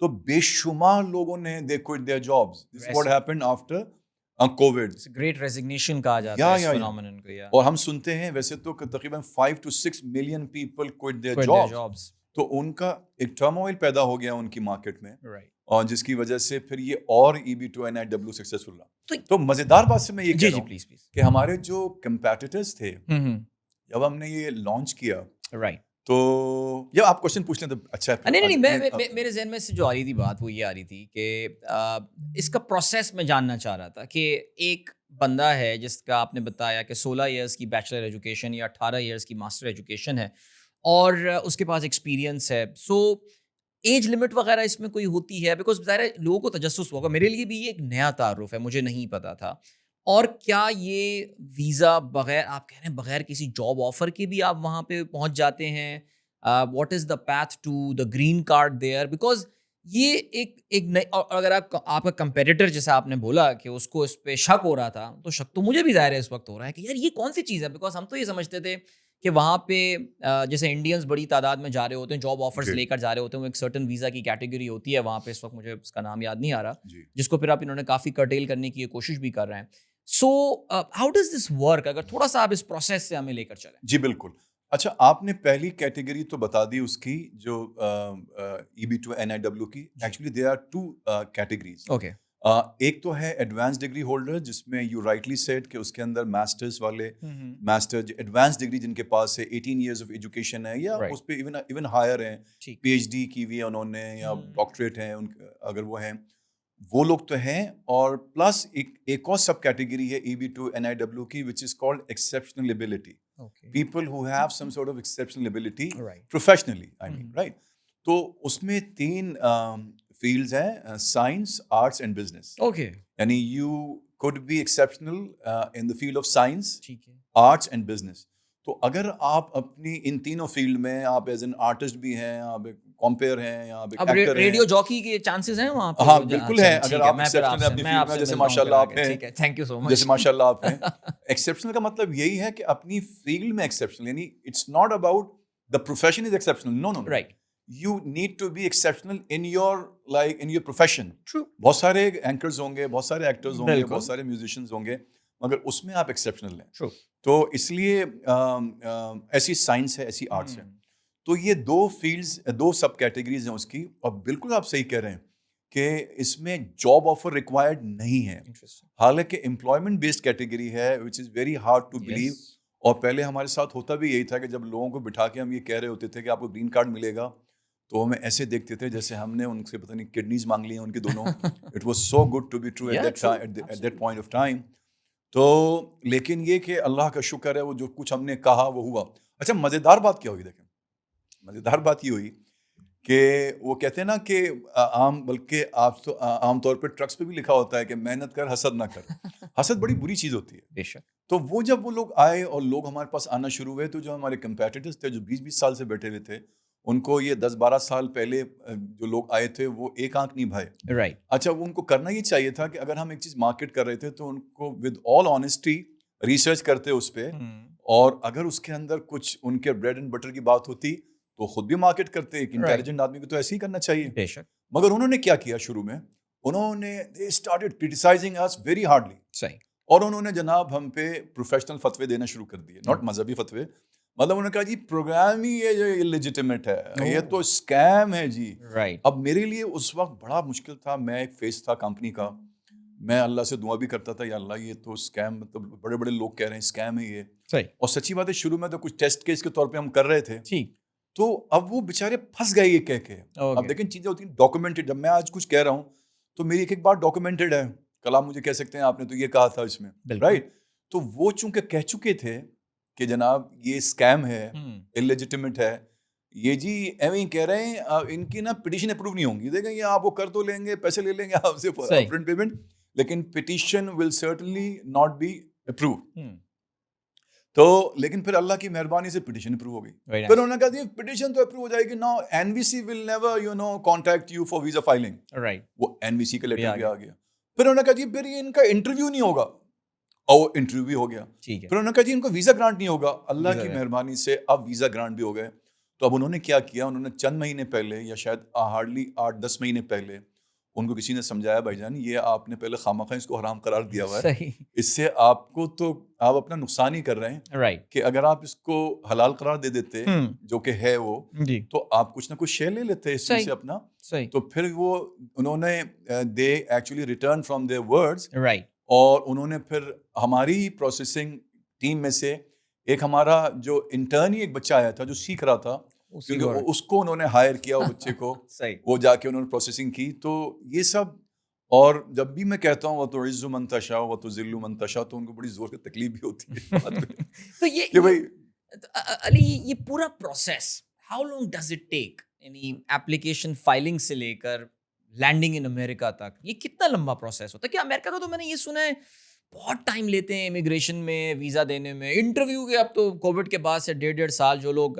تو بے شمار لوگوں نے they quit their jobs. This is what happened after Covid. Great resignation کہا جاتا ہے اس فینومینن کو. اور ہم سنتے ہیں ویسے تو تقریباً 5 to 6 million people quit their jobs. تو ان کا ایک ٹرموائل پیدا ہو گیا ان کی مارکیٹ میں، اور جس کی وجہ سے پھر یہ اور EB2 NIW سکسیسفل رہا. تو مزیدار بات سے میں یہ کہہ رہا ہوں کہ ہمارے جو کمپیٹیٹرز تھے جب ہم نے یہ لانچ کیا تو یہ آپ کوشچن پوچھ لیں تو اچھا ہے. نہیں میرے ذہن میں سے جو آ رہی تھی بات وہ یہ آ رہی تھی کہ اس کا پروسیس میں جاننا چاہ رہا تھا کہ ایک بندہ ہے جس کا آپ نے بتایا کہ 16 ایئرس کی بیچلر ایجوکیشن یا 18 ایئرس کی ماسٹر ایجوکیشن ہے اور اس کے پاس ایکسپیرینس ہے. سو ایج لمٹ وغیرہ اس میں کوئی ہوتی ہے؟ بیکاز ظاہر ہے لوگوں کو تجسس ہوگا, میرے لیے بھی یہ ایک نیا تعارف ہے, مجھے نہیں پتا تھا. اور کیا یہ ویزا بغیر, آپ کہہ رہے ہیں بغیر کسی جاب آفر کے بھی آپ وہاں پہ پہنچ جاتے ہیں؟ What is the path to the green card there? Because یہ ایک نئی, اور اگر آپ کا کمپیٹیٹر جیسا آپ نے بولا کہ اس کو اس پہ شک ہو رہا تھا, تو شک تو مجھے بھی ظاہر ہے اس وقت ہو رہا ہے کہ یار یہ کون سی چیز ہے. بیکاز ہم تو یہ سمجھتے تھے کہ وہاں پہ جیسے انڈینز بڑی تعداد میں جا رہے ہوتے ہیں, جاب آفرز لے کر جا رہے ہوتے ہیں, وہ ایک سرٹن ویزا کی کیٹیگری ہوتی ہے وہاں پہ, اس وقت مجھے اس کا نام یاد نہیں آ رہا, جس کو پھر آپ انہوں نے کافی کرٹیل کرنے کی کوشش بھی کر رہے ہیں. So how does this work? اگر تھوڑا سا آپ اس پروسیس سے ہمیں لے کر چلیں. جی بالکل. اچھا, آپ نے پہلی کیٹیگری تو بتا دی اس کی, جو EB2 NIW کی. Actually there are 2 categories. Okay. ایک تو ہے ایڈوانس ڈگری ہولڈر, جس میں یو رائٹلی سیڈ کہ اس کے اندر ماسٹرز والے, ماسٹر ایڈوانس ڈگری جن کے پاس ہے 18 ایئرز آف ایجوکیشن ہے, یا اس پہ ایون ہائر ہیں, PhD کی ہوئی ہے انہوں نے, یا ڈاکٹریٹ ہیں اگر وہ ہیں, وہ لوگ تو ہیں. اور پلس ایک اور سب کیٹیگری ہے EB2 NIW کی, which is called exceptional ability. People who have some sort of exceptional ability professionally, I mean, right? تو اس میں 3 fields ہیں, science, arts and business. Okay. یعنی you could be exceptional in the field of science, arts and business. تو اگر آپ اپنی ان تینوں فیلڈ میں, آپ ایز این آرٹسٹ بھی ہیں, آپ ایک کمپیئر ہیں, آپ ایک ایکٹر ہیں, ریڈیو جاکی کے چانسز ہیں وہاں پہ. ہاں بالکل ہیں. اگر آپ ایکسیپشنل ہیں اپنی فیلڈ میں, جیسے ماشاء اللہ آپ ہیں, تھینک یو سو مچ, جیسے ماشاء اللہ آپ ہیں. ایکسیپشنل کا مطلب یہی ہے کہ اپنی فیلڈ میں ایکسیپشنل, یعنی it's not about the profession is exceptional, no no, right. You need to be exceptional in your like in your profession. بہت سارے اینکرز ہوں گے, بہت سارے ایکٹرز ہوں گے, بہت سارے میوزیشینز ہوں گے, مگر اس میں آپ ایکسیپشنل ہیں. تو اس لیے ایسی سائنس ہے, ایسی آرٹس ہے. تو یہ 2 فیلڈز, 2 سب کیٹیگریز ہیں اس کی. اور بالکل آپ صحیح کہہ رہے ہیں کہ اس میں جاب آفر ریکوائرڈ نہیں ہے, حالانکہ امپلائمنٹ بیسڈ کیٹیگری ہے, which is very hard to believe. اور پہلے ہمارے ساتھ ہوتا بھی یہی تھا کہ جب لوگوں کو بٹھا کے ہم یہ کہہ رہے ہوتے تھے کہ آپ کو گرین کارڈ ملے گا, تو ہمیں ایسے دیکھتے تھے جیسے ہم نے ان سے پتہ نہیں کڈنیز مانگ لی ہیں ان کی دونوں. It was so good to be true at that point of time. تو لیکن یہ کہ اللہ کا شکر ہے, وہ جو کچھ ہم نے کہا وہ ہوا. اچھا, مزیدار بات کیا ہوئی, دیکھیں مزیدار بات یہ ہوئی کہ وہ کہتے ہیں نا کہ بلکہ آپ تو عام طور پہ ٹرکس پہ بھی لکھا ہوتا ہے کہ محنت کر, حسد نہ کر. حسد بڑی بری چیز ہوتی ہے, بے شک. تو وہ جب وہ لوگ آئے اور لوگ ہمارے پاس آنا شروع ہوئے, تو جو ہمارے کمپیٹیٹرز تھے جو 20-20 سال سے بیٹھے ہوئے تھے, ان کو یہ 10-12 سال پہلے جو لوگ آئے تھے وہ ایک آنکھ نہیں بھائے. رائٹ. اچھا, وہ ان کو کرنا یہ چاہیے تھا کہ اگر ہم ایک چیز مارکیٹ کر رہے تھے تو ان کو ود آل آنیسٹی ریسرچ کرتے اس پہ, اور اگر اس کے اندر کچھ ان کے بریڈ اینڈ بٹر کی بات ہوتی تو خود بھی مارکیٹ کرتے. ایک انٹیلیجنٹ آدمی کو تو ایسے ہی کرنا چاہیے. بے شک. مگر انہوں نے کیا کیا شروع میں, انہوں نے they started criticizing us very hardly. صحیح. اور انہوں نے جناب ہم پہ پروفیشنل فتوے دینا شروع کر دیے, ناٹ مذہبی فتوے. مطلب انہوں نے کہا جی پروگرام ہی یہ جو لیجیٹیمیٹ ہے, یہ تو اسکیم ہے جی. رائٹ. اب میرے لیے اس وقت بڑا مشکل تھا, میں ایک فیس تھا کمپنی کا, میں اللہ سے دعا بھی کرتا تھا, یا اللہ یہ تو اسکیم, مطلب بڑے بڑے لوگ کہہ رہے ہیں اسکیم ہے یہ. صحیح. اور سچی بات ہے شروع میں تو کچھ ٹیسٹ کیس کے طور پہ ہم کر رہے تھے. ٹھیک. تو اب وہ بیچارے پھنس گئے یہ کہہ کے. اب دیکھیں چیزیں ہوتی ہیں ڈاکومنٹڈ. جب میں آج کچھ کہہ رہا ہوں تو میری ایک بات ڈاکومنٹڈ ہے, کل آپ مجھے کہہ سکتے ہیں آپ نے تو یہ کہا تھا اس میں, رائٹ. تو وہ چونکہ کہہ چکے تھے کہ جناب یہ اسکیم ہے, انلیجیٹیمیٹ ہے, یہ جی ایویں ہی کہہ رہے ہیں, ان کی نا پٹیشن اپروو نہیں ہوں گی. دیکھیں یہ آپ وہ کر تو لیں گے, پیسے لے لیں گے آپ سے فرنٹ پیمنٹ, لیکن petition will certainly not be approve. تو لیکن پھر اللہ کی مہربانی سے پٹیشن اپروو ہو گئی. پھر انہوں نے کہا جی پٹیشن تو اپروو ہو جائے گی, نو NVC will never contact you for visa filing. Right. وہ NVC کا لیٹر بھی آ گیا. پھر انہوں نے کہا جی پھر یہ ان کا انٹرویو نہیں ہوگا, اور وہ انٹرویو بھی ہو گیا. پھر انہوں نے کہا جی ان کو ویزا گرانٹ نہیں ہوگا. اللہ کی مہربانی سے اب ویزا گرانٹ بھی ہو گئے. تو اب انہوں نے کیا کیا, انہوں نے چند مہینے پہلے, یا شاید ہارڈلی 8-10 مہینے پہلے, ان کو کسی نے سمجھایا بھائی جان یہ آپ نے پہلے خامخواہ اس کو حرام قرار دیا ہوا ہے, اس سے آپ کو تو آپ اپنا نقصان ہی کر رہے ہیں. رائٹ. کہ اگر آپ اس کو حلال قرار دے دیتے جو کہ ہے وہ, تو آپ کچھ نہ کچھ شیئر لے لیتے اس چیز سے اپنا. تو پھر وہ انہوں نے they actually return from their words. Right. اور انہوں نے پھر ہماری پروسیسنگ ٹیم میں سے ایک ہمارا جو انٹرن ہی ایک بچہ آیا تھا جو سیکھ رہا تھا, کیونکہ اس کو انہوں نے ہائر کیا وہ بچے کو, صحیح, وہ جا کے انہوں نے پروسیسنگ کی. تو یہ سب, اور جب بھی میں کہتا ہوں وہ تو عز من تشاء و تو ذل من تشاء, تو ان کو بڑی زور سے تکلیف بھی ہوتی ہے تو یہ کہ بھائی علی یہ پورا process how long does it take, یعنی اپلیکیشن فائلنگ سے لے کر لینڈنگ ان امریکہ تک, یہ کتنا لمبا پروسیس ہوتا ہے؟ کہ امریکہ کا تو میں نے یہ سنا ہے بہت ٹائم لیتے ہیں امیگریشن میں, ویزا دینے میں, انٹرویو کے. اب تو کووڈ کے بعد سے 1.5 سال جو لوگ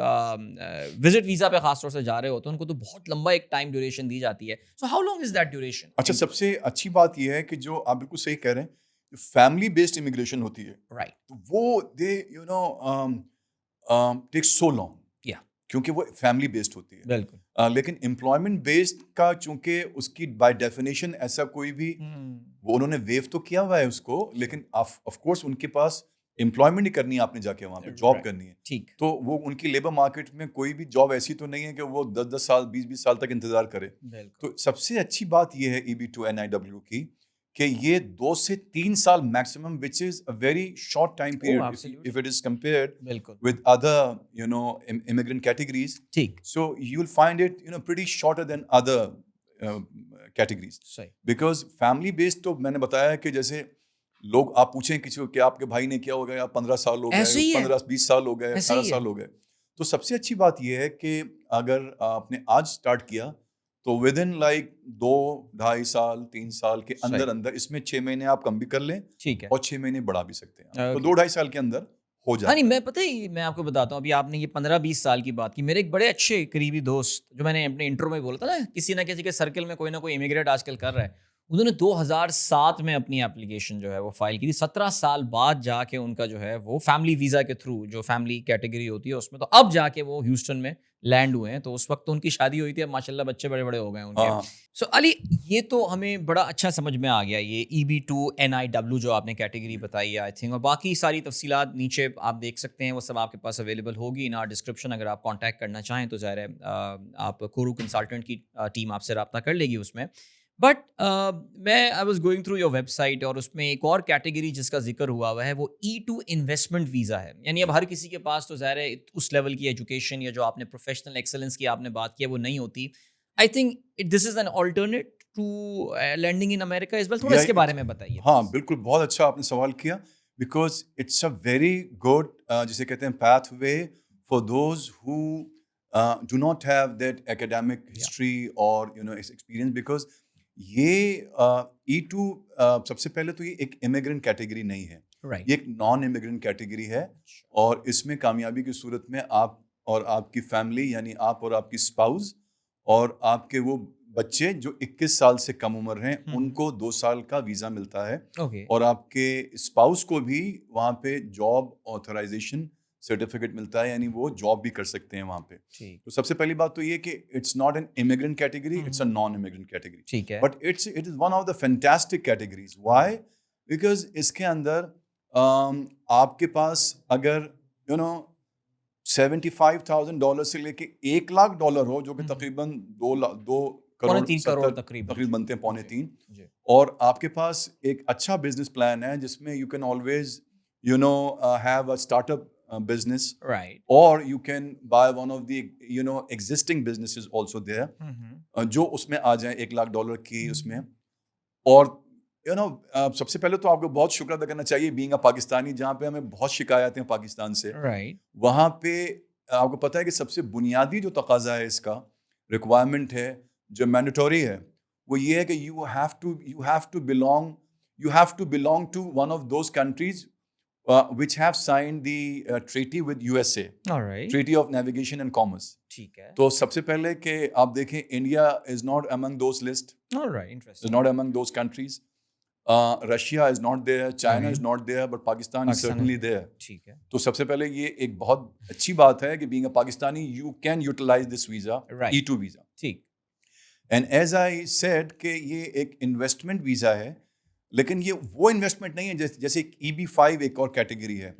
وزٹ ویزا پہ خاص طور سے جا رہے ہوتے ہیں ان کو تو بہت لمبا ایک ٹائم ڈیوریشن دی جاتی ہے. So how long is that duration? اچھا, سب سے اچھی بات یہ ہے کہ جو آپ بالکل صحیح کہہ رہے ہیں, فیملی بیسڈ امیگریشن ہوتی ہے, رائٹ, تو وہ دے you know take so long, کیونکہ وہ فیملی بیسڈ ہوتی ہے. بالکل. لیکن امپلائمنٹ بیسڈ کا چونکہ اس کی بائی ڈیفینیشن ایسا کوئی بھی, وہ انہوں نے ویو تو کیا ہوا ہے اس کو, لیکن آف کورس ان کے پاس امپلائمنٹ ہی کرنی ہے, آپ نے جا کے وہاں پہ جاب کرنی ہے. ٹھیک, تو وہ ان کی لیبر مارکیٹ میں کوئی بھی جاب ایسی تو نہیں ہے کہ وہ 10 سال 20 سال تک انتظار کرے. تو سب سے اچھی بات یہ ہے EB-2 NIW کی کہ یہ 2 سے 3 سال maximum, which is a very short time period if it is compared with other immigrant categories. So you'll find it pretty shorter than other categories. Because family based تو میں نے بتایا کہ جیسے لوگ آپ پوچھیں کسی کو کہ آپ کے بھائی نے کیا ہو گیا, 15 سال ہو گئے, 15-20 سال ہو گئے, 18 سال ہو گئے. تو سب سے اچھی بات یہ ہے کہ اگر آپ نے آج اسٹارٹ کیا تو ود ان لائک 2-2.5 سال 3 سال کے اندر اندر, اس میں 6 مہینے آپ کم بھی کر لیں اور 6 مہینے بڑھا بھی سکتے ہیں, تو 2-2.5 سال کے اندر ہو جاتا ہے. میں پتہ ہی میں آپ کو بتاتا ہوں, ابھی آپ نے یہ 15-20 سال کی بات کی, میرے ایک بڑے اچھے قریبی دوست جو میں نے اپنے انٹرو میں بولا تھا نا, کسی نہ کسی کے سرکل میں کوئی نہ کوئی امیگریٹ آج کل کر رہا ہے, انہوں نے 2007 میں اپنی اپلیکیشن جو ہے وہ فائل کی تھی. 17 سال بعد جا کے ان کا جو ہے وہ فیملی ویزا کے تھرو, جو فیملی کیٹیگری ہوتی ہے اس میں, تو اب جا کے وہ ہیوسٹن میں لینڈ ہوئے ہیں. تو اس وقت تو ان کی شادی ہوئی تھی, اب ماشاء اللہ بچے بڑے بڑے ہو گئے ان کے. سو علی یہ تو ہمیں بڑا اچھا سمجھ میں آ گیا, یہ EB-2 NIW جو آپ نے کیٹیگری بتائی ہے آئی تھنک, اور باقی ساری تفصیلات نیچے آپ دیکھ سکتے ہیں, وہ سب آپ کے پاس اویلیبل ہوگی ان آر ڈسکرپشن. اگر آپ کانٹیکٹ کرنا چاہیں تو ظاہر ہے آپ کورو کنسلٹنٹ کی ٹیم آپ سے رابطہ کر لے گی اس میں. بٹ میں I was going through your website, اور اس میں ایک اور کیٹیگری جس کا ذکر ہوا ہے وہ E2 انویسٹمنٹ ویزا ہے. یعنی اب ہر کسی کے پاس تو ظاہر ہے اس لیول کی ایجوکیشن یا جو آپ نے پروفیشنل ایکسلنس کی آپ نے بات کی ہے وہ نہیں ہوتی. I think this is an alternate to landing in America as well. تھوڑا اس کے بارے میں بتائیے. ہاں بالکل, بہت اچھا آپ نے سوال کیا, because it's a very good جسے کہتے ہیں pathway for those who do not have that academic history اور ایکسپیرئنس. بیکاز یہ E2 سب سے پہلے تو یہ ایک امیگرینٹ کیٹیگری نہیں ہے, یہ ایک نان امیگرینٹ کیٹیگری ہے, اور اس میں کامیابی کی صورت میں آپ اور آپ کی فیملی, یعنی آپ اور آپ کی اسپاؤز اور آپ کے وہ بچے جو 21 سال سے کم عمر ہیں, ان کو 2 سال کا ویزا ملتا ہے, اور آپ کے اسپاؤس کو بھی وہاں پہ جاب آتھرائزیشن سرٹیفکیٹ ملتا ہے, یعنی وہ جاب بھی کر سکتے ہیں وہاں پہ. تو سب سے پہلی بات تو یہ کہ it's not an immigrant category, it's a non immigrant category, but it is one of the fantastic categories. Why? Because اس کے اندر آپ کے پاس اگر $75,000 سے لے کے $1 لاکھ ہو, جو کہ تقریباً 2 کروڑ تقریباً بنتے ہیں, 2.5. اور آپ کے پاس ایک اچھا بزنس پلان ہے جس میں you can always have a startup business, right, or you can buy one of the existing businesses also there, جو اس میں آ جائیں $1 لاکھ کی اس میں. اور سب سے پہلے تو آپ کو بہت شکر ادا کرنا چاہیے بینگ اے پاکستانی, جہاں پہ ہمیں بہت شکایتیں ہیں پاکستان سے. وہاں پہ آپ کو پتہ ہے کہ سب سے بنیادی جو تقاضا ہے, اس کا ریکوائرمنٹ ہے جو مینڈیٹوری ہے, وہ یہ ہے کہ you have to belong to one of those countries which have signed the treaty with USA, Treaty of Navigation and Commerce. ٹھیک ہے. تو سب سے پہلے کہ آپ دیکھیں, India is not among those list, is not among those countries. Russia is not there, China is not there, but Pakistan is certainly there. ٹھیک ہے. تو سب سے پہلے یہ ایک بہت اچھی بات ہے کہ being a Pakistani you can utilize this visa, E2 visa. ٹھیک. And as I said کہ یہ ایک انویسٹمنٹ ویزا ہے, لیکن یہ وہ انویسٹمنٹ نہیں ہے جیسے EB-5 ایک اور کیٹیگری ہے,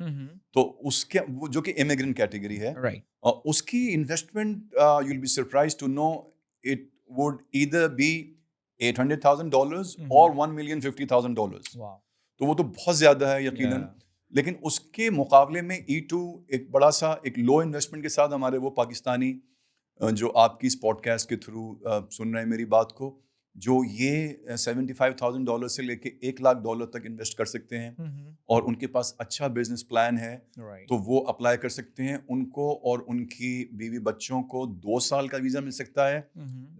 تو اس کے وہ جو کہ امیگرینٹ کیٹیگری ہے, اس کی investment you will be surprise to know it would either be $800,000 اور $1,050,000. تو وہ تو بہت زیادہ ہے یقیناً, لیکن اس کے مقابلے میں E2 ایک بڑا سا ایک لو انویسٹمنٹ کے ساتھ ہمارے وہ پاکستانی جو آپ کی اس پوڈ کاسٹ کے تھرو سن رہے ہیں میری بات کو, جو یہ $75,000 سے لے کے $1,00,000 تک انویسٹ کر سکتے ہیں اور ان کے پاس اچھا بزنس پلان ہے تو وہ اپلائی کر سکتے ہیں. ان کو اور ان کی بیوی بچوں کو 2 سال کا ویزا مل سکتا ہے.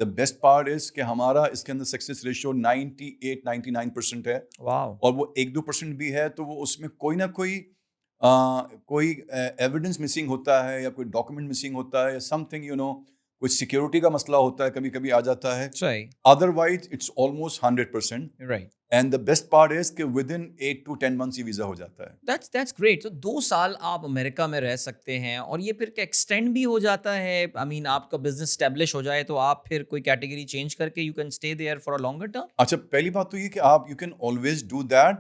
دا بیسٹ پارٹ از کہ ہمارا اس کے اندر سکسیس ریشیو 98-99% ہے, اور وہ 1-2% بھی ہے تو وہ اس میں کوئی نہ کوئی ایویڈنس مسنگ ہوتا ہے یا کوئی ڈاکومنٹ مسنگ ہوتا ہے یا سم تھنگ کوئی سیکیورٹی کا مسئلہ ہوتا ہے, کبھی کبھی آ جاتا ہے. Otherwise it's almost 100%. And the best part is کہ ود ان 8 to 10 months یہ ویزا ہو جاتا ہے. That's great. تو 2 سال آپ امریکہ میں رہ سکتے ہیں, اور یہ پھر ایکسٹینڈ بھی ہو جاتا ہے. آئی مین آپ کا بزنس اسٹیبلش ہو جائے تو آپ پھر کوئی کیٹیگری چینج کر کے you can stay there for a longer term. اچھا, پہلی بات تو یہ کہ آپ you can always do that,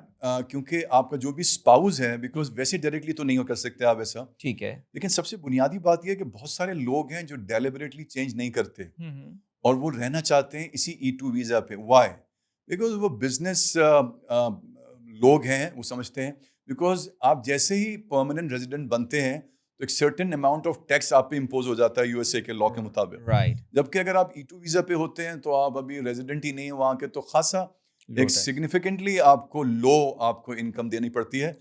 کیونکہ آپ کا جو بھی اسپاؤز ہے, بیکاز ویسے ڈائریکٹلی تو نہیں کر سکتے آپ ایسا. ٹھیک ہے. لیکن سب سے بنیادی بات یہ ہے کہ بہت سارے لوگ ہیں جو ڈیلیبریٹلی چینج نہیں کرتے اور وہ رہنا چاہتے ہیں اسی E2 ویزا پہ. وائی؟ بیکاز وہ بزنس لوگ ہیں, وہ سمجھتے ہیں بیکاز آپ جیسے ہی پرماننٹ ریزیڈنٹ بنتے ہیں تو ایک سرٹن اماؤنٹ آف ٹیکس آپ پہ امپوز ہو جاتا ہے USA کے لا کے مطابق. جبکہ اگر آپ E2 ویزا پہ ہوتے ہیں تو آپ ابھی ریزیڈنٹ ہی نہیں ہیں وہاں کے, تو خاصا ایک سگنیفیکنٹلی آپ کو آپ کو انکم دینی پڑتی ہے.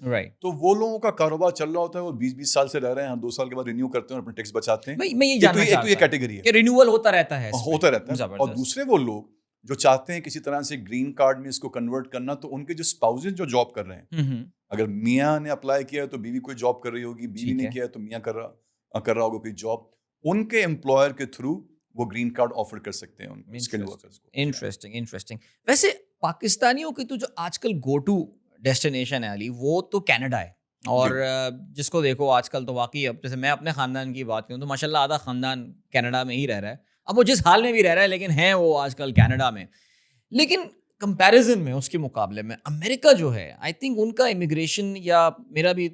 تو وہ لوگوں کا کاروبار چل رہا ہوتا ہے, وہ 20 سال سے رہ رہے ہیں, 2 سال کے بعد رینیو کرتے ہیں اور اپنا ٹیکس بچاتے ہیں. میں یہ جاننا چاہتا ہوں, یہ کیٹیگری ہے کہ رینیول ہوتا رہتا ہے. اور دوسرے وہ لوگ جو چاہتے ہیں کسی طرح سے گرین کارڈ میں اس کو کنورٹ کرنا, تو ان کے جو اسپاؤزز جو جاب کر رہے ہیں, اگر میاں نے اپلائی کیا ہے تو بیوی کوئی جاب کر رہی ہوگی, بیوی نے کیا ہے تو میاں کر رہا ہوگا کوئی جاب, ان کے امپلائر کے تھرو وہ گرین کارڈ آفر کر سکتے ہیں ان اسکل ورکرز کو. انٹرسٹنگ. ویسے پاکستانیوں کی تو جو آج کل گو ٹو ڈیسٹینیشن ہے علی, وہ تو کینیڈا ہے. اور جس کو دیکھو آج کل تو واقعی, اب جیسے میں اپنے خاندان کی بات کروں تو ماشاء اللہ آدھا خاندان کینیڈا میں ہی رہ رہا ہے. اب وہ جس حال میں بھی رہ رہا ہے لیکن ہیں وہ آج کل کینیڈا میں. لیکن کمپیریزن میں, اس کے مقابلے میں امریکہ جو ہے, آئی تھنک ان کا امیگریشن, یا میرا بھی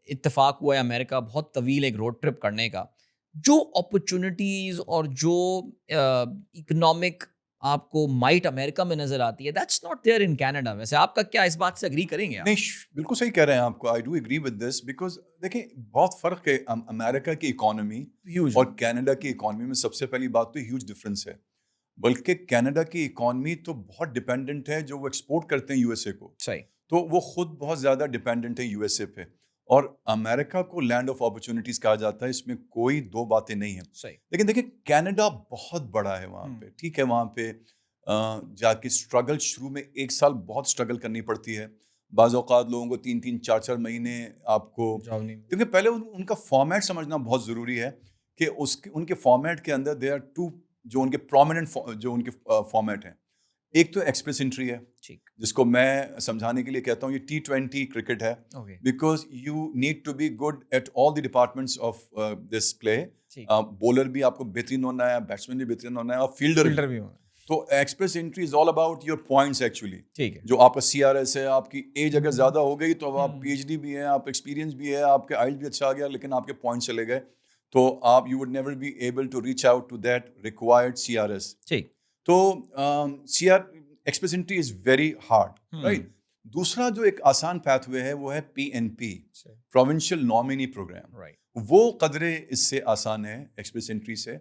اتفاق ہوا ہے امریکہ بہت طویل ایک روڈ ٹرپ کرنے کا, جو اپرچونیٹیز اور جو اکنامک آپ کو مائٹ امریکہ میں نظر آتی ہے, that's not there in Canada. ویسے آپ کا کیا اس بات سے اگری کریں گے؟ نہیں, بالکل صحیح کہہ رہے ہیں آپ کو. I do agree with this, because دیکھیں بہت فرق ہے امریکہ کی اکانومی اور کینیڈا کی اکانومی میں. سب سے پہلی بات تو ہیوج ڈفرینس ہے, بلکہ کینیڈا کی اکانومی تو بہت ڈپینڈنٹ ہے, جو وہ ایکسپورٹ کرتے ہیں USA کو, تو وہ خود بہت زیادہ ڈپینڈنٹ ہے USA پہ. اور امریکہ کو لینڈ آف اپرچونیٹیز کہا جاتا ہے, اس میں کوئی 2 باتیں نہیں ہیں. لیکن دیکھیں کینیڈا بہت بڑا ہے وہاں پہ, ٹھیک ہے, وہاں پہ جا کے اسٹرگل شروع میں 1 سال بہت اسٹرگل کرنی پڑتی ہے. بعض اوقات لوگوں کو 3-3 4-4 مہینے آپ کو, کیونکہ پہلے ان کا فارمیٹ سمجھنا بہت ضروری ہے کہ ان کے فارمیٹ کے اندر دے آر 2 جو ان کے پرومیننٹ جو ان کے فارمیٹ ہیں. ایک تو ایکسپریس انٹری ہے, جس کو میں سمجھانے کے لیے کہتا ہوں یہ T20 کرکٹ ہے, because you need to be good at all the departments of this play. Bowler بھی آپ کو بہترین ہونا ہے, بیٹسمین بھی بہترین ہونا ہے, اور فیلڈر بھی ہونا ہے. تو express entry is all about your points actually. جو آپ کا CRS ہے, آپ کی ایج اگر زیادہ ہو گئی تو آپ PhD بھی ہیں, آپ ایکسپیرینس بھی ہے, آپ کے آئلز بھی اچھا آ گیا, لیکن آپ کے پوائنٹس چلے گئے, تو آپ you would never be able to reach out to that required CRS. تو express entry is very hard, right. دوسرا جو ایک آسان پیتھ وے ہے وہ ہے PNP, پروونشل نامینی پروگرام. وہ قدرے اس سے آسان ہے ایکسپریس انٹری سے.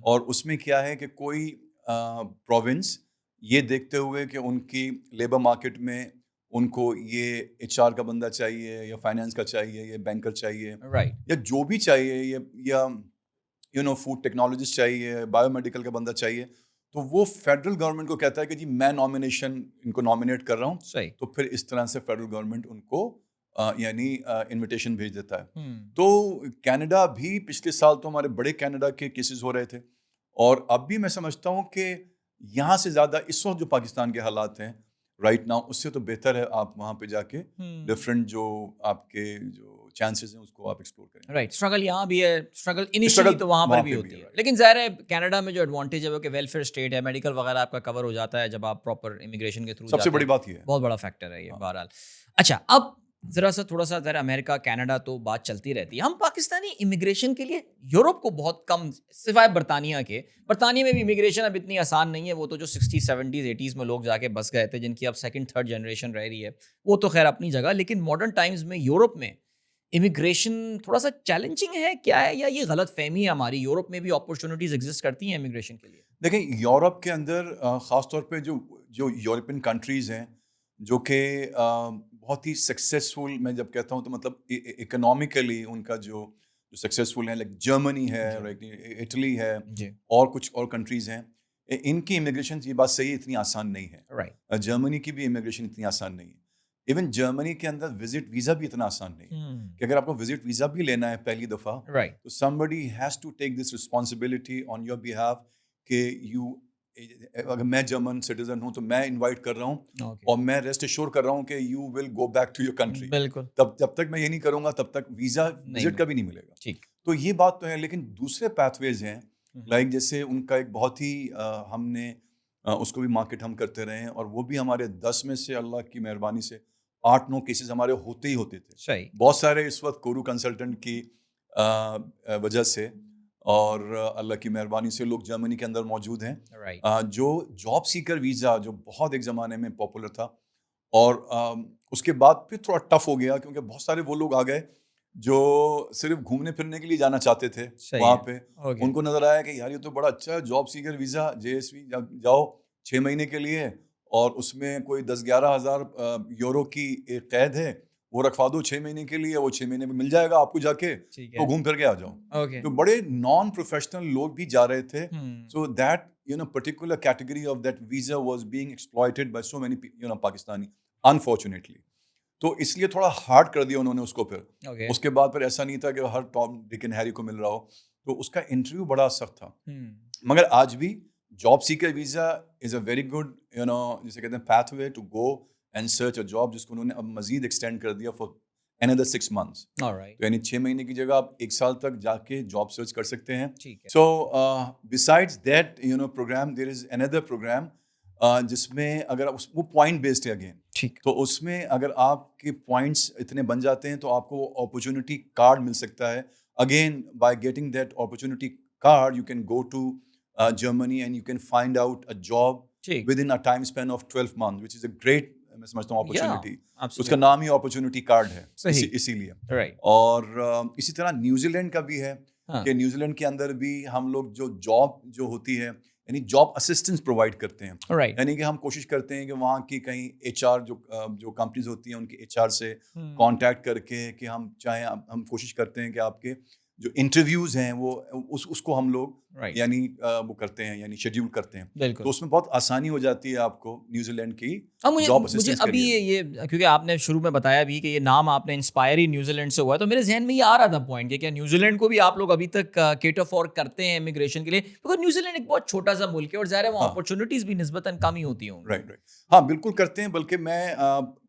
اور اس میں کیا ہے کہ کوئی پروونس یہ دیکھتے ہوئے کہ ان کی لیبر مارکیٹ میں ان کو یہ HR کا بندہ چاہیے, یا فائنینس کا چاہیے, یا بینکر چاہیے, یا جو بھی چاہیے, یا فوڈ ٹیکنالوجسٹ چاہیے, بایو میڈیکل کا بندہ چاہیے, تو وہ فیڈرل گورنمنٹ کو کہتا ہے کہ جی میں نامینیشن ان کو نامینیٹ کر رہا ہوں. تو پھر اس طرح سے فیڈرل گورنمنٹ ان کو یعنی انویٹیشن بھیج دیتا ہے. تو کینیڈا بھی پچھلے سال تو ہمارے بڑے کینیڈا کے کیسز ہو رہے تھے, اور اب بھی میں سمجھتا ہوں کہ یہاں سے زیادہ اس وقت جو پاکستان کے حالات ہیں رائٹ ناؤ, اس سے تو بہتر ہے آپ وہاں پہ جا کے ڈفرینٹ جو آپ کے جو چانسز ہیں اس کو آپ ایکسپلور کریں. رائٹ, اسٹرگل یہاں بھی ہے, اسٹرگل انیشلی تو وہاں پر بھی ہوتی ہے, لیکن ظاہر ہے کینیڈا میں جو ایڈوانٹیج ہے وہ کہ ویلفیئر اسٹیٹ ہے, میڈیکل وغیرہ آپ کا کور ہو جاتا ہے جب آپ پراپر امیگریشن کے تھرو. سب سے بڑی بات یہ ہے, بہت بڑا فیکٹر ہے یہ بہرحال. اچھا, اب ذرا سا تھوڑا سا ذرا امریکہ کینیڈا تو بات چلتی رہتی ہے. ہم پاکستانی امیگریشن کے لیے یورپ کو بہت کم, سوائے برطانیہ کے. برطانیہ میں بھی امیگریشن اب اتنی آسان نہیں ہے, وہ تو جو 60s 70s 80s میں لوگ جا کے بس گئے تھے, جن کی اب 2nd 3rd جنریشن رہ رہی ہے, وہ تو خیر اپنی جگہ. لیکن ماڈرن ٹائمز میں یورپ میں امیگریشن تھوڑا سا چیلنجنگ ہے کیا ہے, یا یہ غلط فہمی ہے ہماری؟ یورپ میں بھی اپرچونیٹیز ایگزسٹ کرتی ہیں امیگریشن کے لیے؟ دیکھیں یورپ کے اندر خاص طور پہ جو یورپین کنٹریز ہیں جو کہ بہت ہی سکسیزفل, میں جب کہتا ہوں تو مطلب اکنامکلی ان کا جو سکسیزفل ہے, لائک جرمنی ہے, اٹلی ہے, اور کچھ اور کنٹریز ہیں, ان کی امیگریشن, یہ بات صحیح ہے, اتنی آسان نہیں ہے. جرمنی کی بھی امیگریشن اتنی آسان نہیں ہے. ایون جرمنی کے اندر وزٹ ویزا بھی اتنا آسان نہیں ہے کہ اگر آپ کو وزٹ ویزا بھی لینا ہے پہلی دفعہ تو somebody has to take this responsibility on your behalf کہ اگر میں جرمن سٹیزن ہوں تو میں انوائٹ کر رہا ہوں اور میں ریسٹ ایشور کر رہا ہوں کہ you will go back to your country. جب تک میں یہ نہیں کروں گا تب تک ویزا وزٹ کا بھی نہیں ملے گا. تو یہ بات تو ہے, لیکن دوسرے پیتھ ویز ہیں, لائک جیسے ان کا ایک بہت ہی ہم نے اس کو بھی مارکیٹ ہم کرتے رہے ہیں, اور وہ بھی ہمارے 10 میں سے اللہ کی مہربانی سے 8-9 کیسز ہمارے ہوتے ہی ہوتے تھے. بہت سارے اس وقت کورو کنسلٹنٹ کی وجہ سے اور اللہ کی مہربانی سے لوگ جرمنی کے اندر موجود ہیں جو جاب سیکر ویزا, جو بہت ایک زمانے میں پاپولر تھا, اور اس کے بعد پھر تھوڑا ٹف ہو گیا کیونکہ بہت سارے وہ لوگ آ گئے جو صرف گھومنے پھرنے کے لیے جانا چاہتے تھے وہاں پہ. ان کو نظر آیا کہ یار یہ تو بڑا اچھا جاب سیکر ویزا, JSV جاؤ 6 مہینے کے لیے, اور اس میں کوئی 10-11 ہزار یورو کی ایک قید ہے, وہ رکھوا دو 6 مہینے کے لیے, وہ 6 مہینے میں مل جائے گا آپ کو جا کے, تو گھوم پھر کے آ جاؤ. تو بڑے نان پروفیشنل لوگ بھی جا رہے تھے. So that particular category of that visa was being exploited by so many Pakistani, unfortunately. تو اس لیے تھوڑا ہارڈ کر دیا انہوں نے اس کو. پھر اس کے بعد پھر ایسا نہیں تھا کہ ہر ٹام ڈک اینڈ ہیری کو مل رہا ہو, تو اس کا انٹرویو بڑا سخت تھا. مگر آج بھی job seeker visa is a very good جسے کہتے ہیں pathway to go and search a job, جس کو انہوں نے اب مزید ایکسٹینڈ کر دیا فار another 6 months. تو یعنی 6 مہینے کی جگہ آپ 1 سال تک جا کے جاب سرچ کر سکتے ہیں. سو besides that program there is another program جس میں اگر وہ پوائنٹ بیسڈ ہے اگین, تو اس میں اگر آپ کے پوائنٹس اتنے بن جاتے ہیں تو آپ کو اپرچونٹی کارڈ مل سکتا ہے. Again by getting that opportunity card you can go to Germany and you can find out a job within a time span of 12 months, which is a great, میں سمجھتا ہوں اپرچونٹی. اس کا نام ہی opportunity card ہے اسی لیے. اور اسی طرح نیوزی لینڈ کا بھی ہے کہ نیوزی لینڈ کے اندر بھی ہم لوگ جو جاب جو ہوتی ہے یعنی جاب اسسٹنس پرووائڈ کرتے ہیں. یعنی کہ ہم کوشش کرتے ہیں کہ وہاں کی کہیں HR جو کمپنیز ہوتی ہیں ان کے HR سے کانٹیکٹ کر کے کہ ہم چاہیں, ہم کوشش کرتے ہیں کہ آپ کے جو انٹرویوز ہیں وہ اس کو ہم لوگ یعنی وہ کرتے ہیں, یعنی شیڈیول کرتے ہیں. تو اس میں بہت آسانی ہو جاتی ہے آپ کو نیوزی لینڈ کی جاب اسسٹنس کے لیے. یہ کیونکہ آپ نے شروع میں بتایا بھی کہ یہ نام آپ نے انسپائر ہی نیوزی لینڈ سے ہوا ہے, تو میرے ذہن میں یہ آ رہا تھا پوائنٹ کہ کیا نیوزی لینڈ کو بھی آپ لوگ ابھی تک کیٹر فار کرتے ہیں امیگریشن کے لیے؟ کیونکہ نیوزی لینڈ ایک بہت چھوٹا سا ملک ہے اور ظاہر ہے وہاں اپرچونیٹیز بھی نسبتاً کم ہی ہوتی ہوں. رائٹ ہاں بالکل کرتے ہیں, بلکہ میں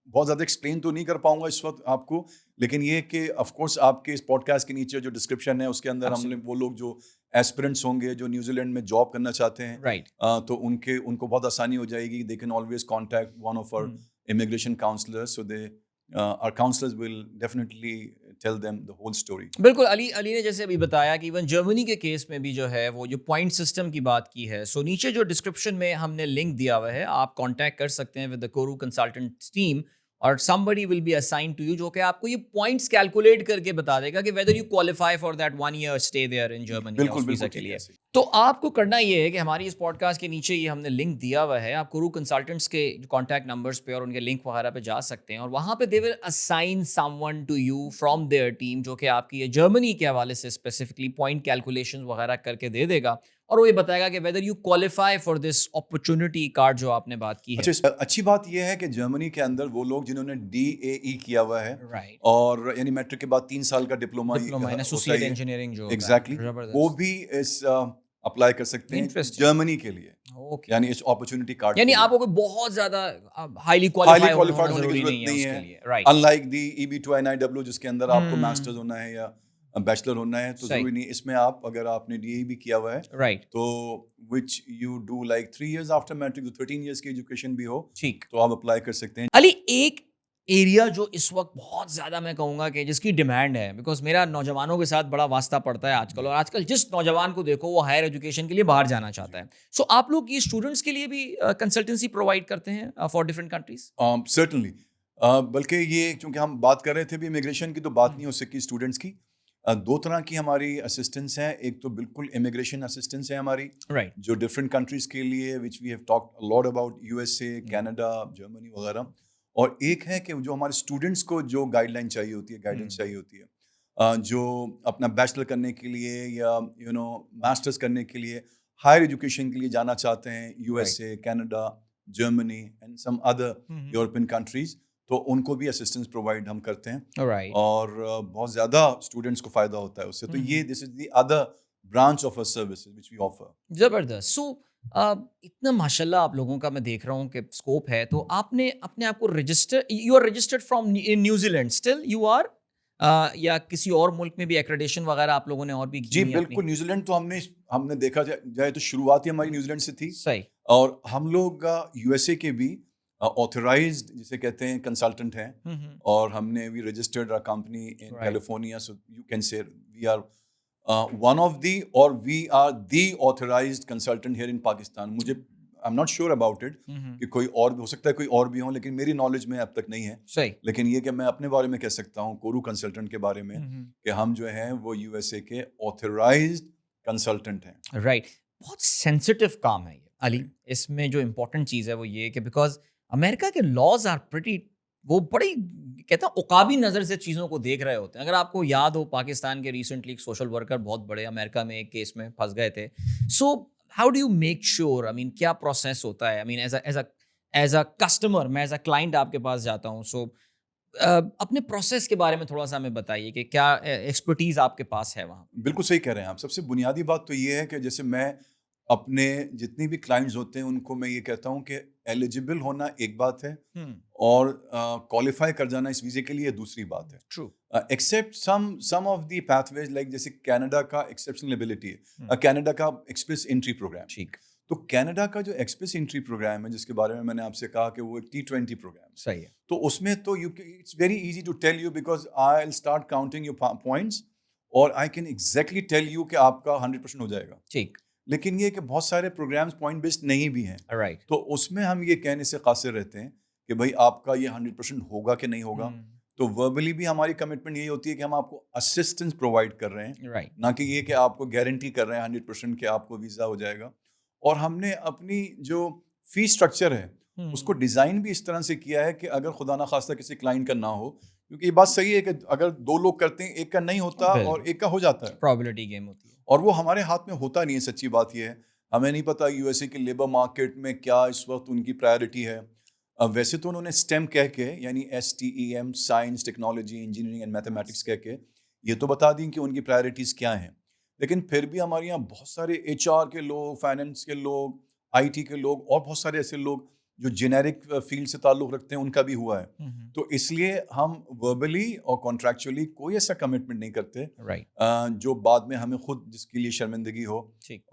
بہت زیادہ ایکسپلین تو نہیں کر پاؤں گا اس وقت آپ کو, لیکن یہ کہ آف کورس آپ کے اس پوڈ کاسٹ کے نیچے جو ڈسکرپشن ہے اس کے اندر ہم نے وہ لوگ جو ایسپیرنٹس ہوں گے جو نیوزی لینڈ میں جاب کرنا چاہتے ہیں تو ان کو بہت آسانی ہو جائے گی. They can always contact one of our immigration counsellors, so they our counselors will definitely tell them the whole story. بالکل. علی نے جیسے ابھی بتایا کہ ایون جرمنی کے کیس میں بھی جو ہے وہ جو پوائنٹ سسٹم کی بات کی ہے, سو نیچے جو ڈسکرپشن میں ہم نے لنک دیا ہوا ہے, آپ کانٹیکٹ کر سکتے ہیں with the Kaurav consultant team, اور somebody will be assigned to you جو کہ آپ کو یہ پوائنٹس کیلکولیٹ کر کے بتا دے گا کہ whether you qualify for that 1 year stay there in Germany اس ویزا کے لیے. تو آپ کو کرنا یہ ہے کہ ہماری اس پوڈ کاسٹ کے نیچے یہ ہم نے لنک دیا ہوا ہے, آپ کورو کنسلٹنٹس کے کانٹیکٹ نمبرس پہ اور ان کے لنک وغیرہ پہ جا سکتے ہیں, اور وہاں پہ they will assign someone to you from their team جو کہ آپ کی یہ جرمنی کے حوالے سے اسپیسیفکلی پوائنٹ کیلکولیشن وغیرہ کر کے دے دے گا, اور وہ یہ بتائے گا کہ whether you qualify for this opportunity card جو آپ نے بات کی ہے. اچھی بات یہ ہے کہ جرمنی کے اندر وہ لوگ جنہوں نے DAE کیا ہوا ہے اور یعنی میٹرک کے بعد 3 سال کا ڈپلوما ایسوسیٹ انجینئرنگ جو ایگزیکٹلی وہ بھی اس اپلائی کر سکتے ہیں جرمنی کے لیے, یعنی اس اپرچونٹی کارڈ. یعنی آپ کو بہت زیادہ ہائیلی کوالیفائڈ ہونے کی ضرورت نہیں ہے, ان لائک دی EB-2NIW جس کے اندر آپ کو ماسٹرز ہونا ہے یا بیچلر ہونا ہے, تو ضروری نہیں. اس میں آپ اگر آپ نے DAE بھی کیا ہوا ہے تو which you do like 3 years after matric, 13 years کی ایجوکیشن بھی ہو, تو آپ اپلائی کر سکتے ہیں. علی ایک ایریا جو اس وقت بہت زیادہ میں کہوں گا کہ جس کی ڈیمانڈ ہے, بیکاز میرا نوجوانوں کے ساتھ بڑا واسطہ پڑتا ہے آج کل, اور آج کل جس نوجوان کو دیکھو وہ ہائر ایجوکیشن کے لیے باہر جانا چاہتا ہے, سو آپ لوگ یہ اسٹوڈنٹس کے لیے بھی کنسلٹنسی پرووائڈ کرتے ہیں فار ڈفرنٹ کنٹریز؟ Certainly. بلکہ یہ چونکہ ہم بات کر رہے تھے بھی امیگریشن کی، تو بات نہیں ہو سکی اسٹوڈنٹس کی. دو طرح کی ہماری اسسٹنس ہیں. ایک تو بالکل امیگریشن اسسٹنس ہے ہماری رائٹ. جو ڈفرینٹ کنٹریز کے لیے which we have talked lot about USA, Canada, Germany وغیرہ. اور ایک ہے کہ جو ہمارے اسٹوڈنٹس کو جو گائیڈ لائن چاہیے ہوتی ہے, گائیڈنس چاہیے ہوتی ہے, جو اپنا بیچلر کرنے کے لیے یا ماسٹرز کرنے کے لیے ہائر ایجوکیشن کے لیے جانا چاہتے ہیں USA, Canada, Germany and some other European countries, تو ان کو بھی اسسٹنس پرووائڈ ہم کرتے ہیں. رائٹ. اور بہت زیادہ اسٹوڈنٹس کو فائدہ ہوتا ہے اس سے. تو یہ this is the other branch of services which we offer. زبردست. سو اتنا ماشاء اللہ آپ لوگوں کا میں دیکھ رہا ہوں کہ اسکوپ ہے, تو آپ نے اپنے آپ کو you are registered from New Zealand still you are, یا کسی اور ملک میں بھی ایکریڈیشن وغیرہ آپ لوگوں نے اور بھی کی؟ جی بالکل. نیوزی لینڈ تو ہم نے دیکھا جائے تو شروعات ہی ہماری نیوزی لینڈ سے تھی. صحیح. اور ہم لوگ USA کے بھی آتھورائزڈ جسے کہتے ہیں کنسلٹنٹ ہیں, اور ہم نے we registered a company in California. So you can say we are one of the اور we are the authorised consultant here in Pakistan. مجھے I am not sure about it کہ کوئی اور بھی ہو سکتا ہے, کوئی اور بھی ہوں, لیکن میری نالج میں اب تک نہیں ہے. صحیح. لیکن یہ کہ میں اپنے بارے میں کہہ سکتا ہوں, کورو کنسلٹنٹ کے بارے میں, کہ ہم جو ہیں وہ USA کے آتھورائزڈ کنسلٹنٹ ہیں. رائٹ. بہت سینسٹیو کام ہے یہ علی. اس میں جو امپورٹنٹ چیز ہے وہ یہ کہ بیکاز امریکہ کے لاز آر پریٹی, وہ بڑی کہتا ہوں عقابی نظر سے چیزوں کو دیکھ رہے ہوتے ہیں. اگر آپ کو یاد ہو پاکستان کے ریسنٹلی ایک سوشل ورکر بہت بڑے امریکہ میں ایک کیس میں پھنس گئے تھے. So how do you make sure, I mean کیا پروسیس ہوتا ہے, I mean as a customer, میں ایز اے کلائنٹ آپ کے پاس جاتا ہوں, سو اپنے پروسیس کے بارے میں تھوڑا سا ہمیں بتائیے کہ کیا ایکسپرٹیز آپ کے پاس ہے وہاں؟ بالکل صحیح کہہ رہے ہیں آپ. سب سے بنیادی بات تو یہ ہے کہ جیسے میں اپنے جتنی بھی کلائنٹس ہوتے ہیں ان کو میں یہ کہتا ہوں کہ ایلیجیبل ہونا ایک بات ہے, اور کوالیفائی کر جانا اس ویزے کے لیے دوسری بات ہے. True. Except some of the pathways, like جیسے کینیڈا کا ایکسیپشنلبلٹی ہے, کینیڈا کا ایکسپریس انٹری پروگرام. ٹھیک. تو کینیڈا کا جو ایکسپریس انٹری پروگرام ہے, جس کے بارے میں نے آپ سے کہا کہ وہ T20 پروگرام. صحیح ہے. تو اس میں تو it's very easy to tell you, because I will start counting your points, اور I can exactly tell you کہ آپ کا 100% ہو جائے گا. ٹھیک. لیکن یہ کہ بہت سارے پروگرامز پوائنٹ بیسڈ نہیں بھی ہیں. رائٹ. تو اس میں ہم یہ کہنے سے قاصر رہتے ہیں کہ بھائی آپ کا یہ 100% ہوگا کہ نہیں ہوگا. تو وربلی بھی ہماری کمٹمنٹ یہی ہوتی ہے کہ ہم آپ کو اسسٹنس پرووائڈ کر رہے ہیں, رائٹ. نہ کہ یہ کہ آپ کو گارنٹی کر رہے ہیں 100% کہ آپ کو ویزا ہو جائے گا. اور ہم نے اپنی جو فی اسٹرکچر ہے اس کو ڈیزائن بھی اس طرح سے کیا ہے کہ اگر خدا نخواستہ کسی کلائنٹ کا نہ ہو, کیونکہ یہ بات صحیح ہے کہ اگر دو لوگ کرتے ہیں ایک کا نہیں ہوتا اور ایک کا ہو جاتا ہے, پرابیلٹی گیم ہوتی ہے, اور وہ ہمارے ہاتھ میں ہوتا نہیں ہے. سچی بات یہ ہے, ہمیں نہیں پتا USA کے لیبر مارکیٹ میں کیا اس وقت ان کی پرائرٹی ہے. ویسے تو انہوں نے STEM کہہ کے, یعنی STEM, science, technology, engineering and mathematics کہہ کے یہ تو بتا دیں کہ ان کی پرائرٹیز کیا ہیں. لیکن پھر بھی ہمارے یہاں بہت سارے HR کے لوگ, فائنینس کے لوگ, IT کے لوگ, اور بہت سارے ایسے لوگ جو جینیرک فیلڈ سے تعلق رکھتے ہیں, ان کا بھی ہوا ہے. تو اس لیے ہم وربلی اور کانٹریکچولی کوئی ایسا کمٹمنٹ نہیں کرتے جو بعد میں ہمیں خود جس کے لیے شرمندگی ہو,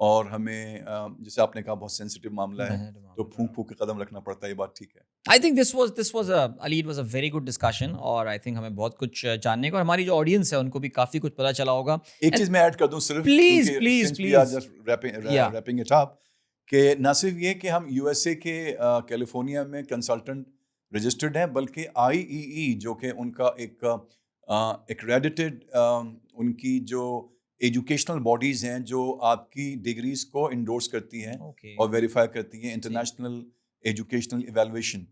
اور ہمیں جیسے آپ نے کہا بہت سینسٹیو معاملہ ہے تو پھونک پھونک کے قدم رکھنا پڑتا ہے. یہ بات ٹھیک ہے. آئی think this was Ali, it was a very good discussion, اور آئی تھنک ہمیں بہت کچھ جاننے کو, اور ہماری جو آڈینس ہے ان کو بھی کافی کچھ پتا چلا ہوگا. ایک چیز میں ایڈ کر دوں صرف, please please please, wrapping it up, کہ نہ صرف یہ کہ ہم USA کے کیلیفورنیا میں کنسلٹنٹ رجسٹرڈ ہیں, بلکہ IEE جو کہ ان کا ایک ایکریڈیٹڈ ان کی جو ایجوکیشنل باڈیز ہیں جو آپ کی ڈگریز کو انڈورس کرتی ہیں اور ویریفائی کرتی ہیں, انٹرنیشنل ایجوکیشنل ایویلویشن,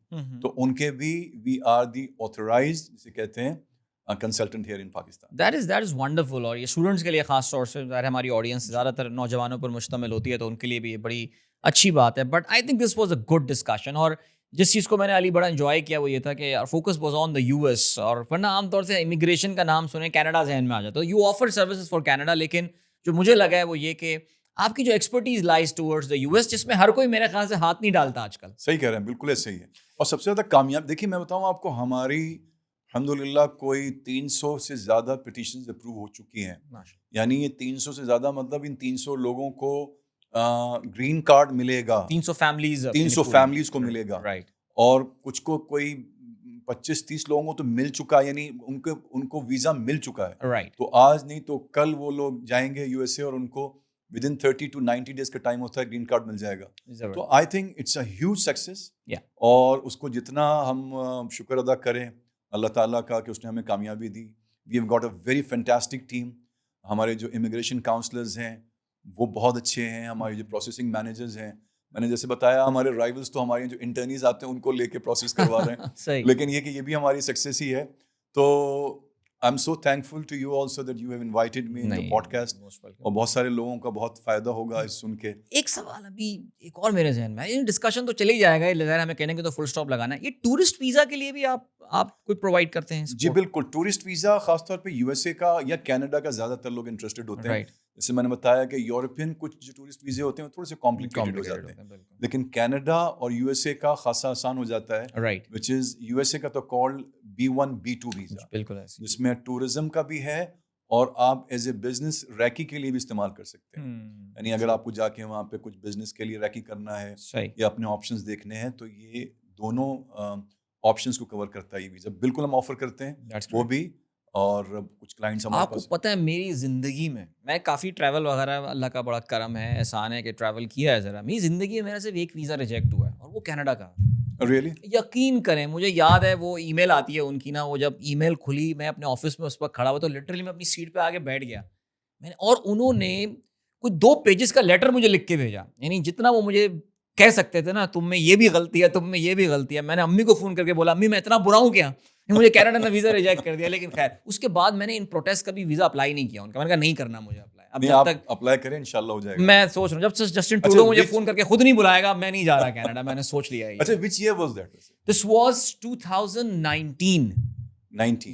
تو ان کے بھی وی آر دی آتھورائزڈ جسے کہتے ہیں consultant here in Pakistan. That is wonderful. اور یہ اسٹوڈنٹس کے لیے خاص طور سے, ہماری آڈینس زیادہ تر نوجوانوں پر مشتمل ہوتی ہے, تو ان کے لیے بھی یہ بڑی اچھی بات ہے. But I think this was a good discussion, اور جس چیز کو میں نے علی بڑا انجوائے کیا وہ یہ تھا کہ focus was on the US. اور ورنہ عام طور سے امیگریشن کا نام سنیں کینیڈا ذہن میں آ جاتا ہے, you offer services for Canada, لیکن جو مجھے لگا ہے وہ یہ کہ آپ کی جو ایکسپرٹیز لائز ٹورڈز دا US, جس میں ہر کوئی میرے خیال سے ہاتھ نہیں ڈالتا آج کل. صحیح کہہ رہے ہیں, بالکل ایسے ہی ہے. اور سب سے زیادہ کامیاب, دیکھیے میں بتاؤں آپ کو, ہماری الحمدللہ کوئی 300 سے زیادہ پٹیشنز اپروو ہو چکی ہیں. یعنی یہ 300 سے زیادہ مطلب ان 300 لوگوں کو گرین کارڈ ملے گا, 300 فیملیز کو ملے گا, رائٹ. اور کچھ کو کوئی 25-30 لوگوں کو تو مل چکا, یعنی ان کو ویزا مل چکا ہے. رائٹ. تو آج نہیں تو کل وہ لوگ جائیں گے USA اور ان کو within 30 to 90 days کا ٹائم ہوتا ہے گرین کارڈ مل جائے گا. تو I think it's a huge success, اور اس کو جتنا ہم شکر ادا کریں اللہ تعالیٰ کا کہ اس نے ہمیں کامیابی دی. We have got a very fantastic team. ہمارے جو امیگریشن کاؤنسلرز ہیں وہ بہت اچھے ہیں, ہمارے جو پروسیسنگ مینیجرز ہیں, میں نے جیسے بتایا ہمارے رائیولس تو ہمارے جو انٹرنیز آتے ہیں ان کو لے کے پروسیس کروا رہے ہیں, لیکن یہ کہ یہ بھی ہماری سکسیس ہی ہے. تو I am so thankful to you also that you have invited me in the podcast, اور بہت سارے لوگوں کا بہت فائدہ ہوگا اس سن کے. ایک سوال ابھی ایک اور میرے ذہن میں, ڈسکشن تو چلے ہی جائے گا, ظاہر ہمیں کہنے کے تو فل اسٹاپ لگانا ہے. یہ ٹورسٹ ویزا کے لیے بھی آپ کوئی پرووائڈ کرتے ہیں؟ جی بالکل, ٹورسٹ ویزا خاص طور پہ یو ایس اے کا یا کینیڈا کا زیادہ تر لوگ انٹرسٹڈ ہوتے ہیں. جیسے میں نے بتایا کہ یورپین کچھ جو ٹورسٹ ویزے ہوتے ہیں تھوڑے سے کمپلیکیٹڈ ہو جاتے ہیں, لیکن کینیڈا اور یو ایس اے کا خاصا آسان ہو جاتا ہے, وچ از یو ایس اے کا تو کالڈ B1 B2 ویزا, بالکل, جس میں ٹورزم کا بھی ہے اور آپ ایز اے بزنس ریکی کے لیے بھی استعمال کر سکتے ہیں. یعنی اگر آپ کو جا کے وہاں پہ کچھ بزنس کے لیے ریکی کرنا ہے یا اپنے آپشنز دیکھنے ہیں تو یہ دونوں آپشنز کو کور کرتا ہے یہ ویزا. بالکل ہم آفر کرتے ہیں وہ بھی, اور کچھ کلائنٹس ہمارے آپ کو پتہ ہے میری زندگی میں کافی ٹریول وغیرہ, اللہ کا بڑا کرم ہے, احسان ہے کہ ٹریول کیا ہے ذرا. میری زندگی میں میرا صرف ایک ویزا ریجیکٹ ہوا ہے اور وہ کینیڈا کا. ریئلی یقین کریں, مجھے یاد ہے وہ ای میل آتی ہے ان کی نا, وہ جب ای میل کھلی میں اپنے آفس میں اس وقت کھڑا ہوا تو لٹرلی میں اپنی سیٹ پہ آگے بیٹھ گیا میں نے, اور انہوں نے کچھ 2 پیجز کا لیٹر مجھے لکھ کے بھیجا. یعنی جتنا وہ مجھے کہہ سکتے تھے نا, تم میں یہ بھی غلطی ہے, تم میں یہ بھی غلطی ہے. میں نے امی کو فون کر کے بولا امی میں اتنا برا ہوں کیا, مجھے کینیڈا نے ویزا ریجیکٹ کر دیا. لیکن خیر اس کے بعد میں نے ان پروٹیسٹ کا بھی ویزا اپلائی نہیں کیا ان کا. میں نے کہا نہیں کرنا مجھے اپلائی. اب جب تک اپلائی کریں انشاءاللہ ہو جائے گا. میں سوچ رہا ہوں جب جسٹن ٹروڈو مجھے فون کر کے خود نہیں بلائے گا میں نہیں جا رہا کینیڈا. میں نے سوچ لیا ہے. اچھا which year was that? This was 2019.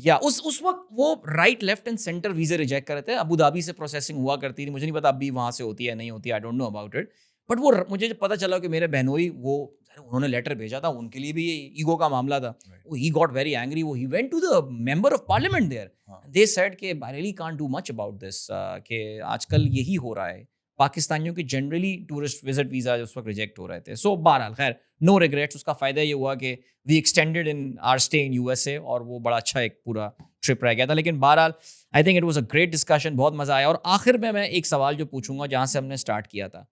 یا اس وقت وہ رائٹ لیفٹ اینڈ سینٹر ویزے ریجیکٹ کر رہے تھے. ابو دھابی سے پروسیسنگ ہوا کرتی تھی, مجھے نہیں پتا اب بھی وہاں سے ہوتی ہے نہیں ہوتی, I don't know about it. But وہ مجھے جب پتا چلا کہ میرے بہنوئی وہ انہوں نے لیٹر بھیجا تھا, ان کے لیے بھی یہ ایگو کا معاملہ تھا. He got very angry. He went to the member of parliament there. They said کہ I really can't do much about this, کہ آج کل یہی ہو رہا ہے پاکستانیوں کی جنرلی ٹورسٹ وزٹ ویزا اس وقت ریجیکٹ ہو رہے تھے. سو بہرحال خیر نو ریگریٹس. اس کا فائدہ یہ ہوا کہ we extended in our stay in U S A, اور وہ بڑا اچھا ایک پورا ٹرپ رہ گیا تھا. لیکن بہرحال I think it was a great discussion, بہت مزہ آیا. اور آخر میں ایک سوال جو پوچھوں گا جہاں سے ہم نے اسٹارٹ کیا تھا,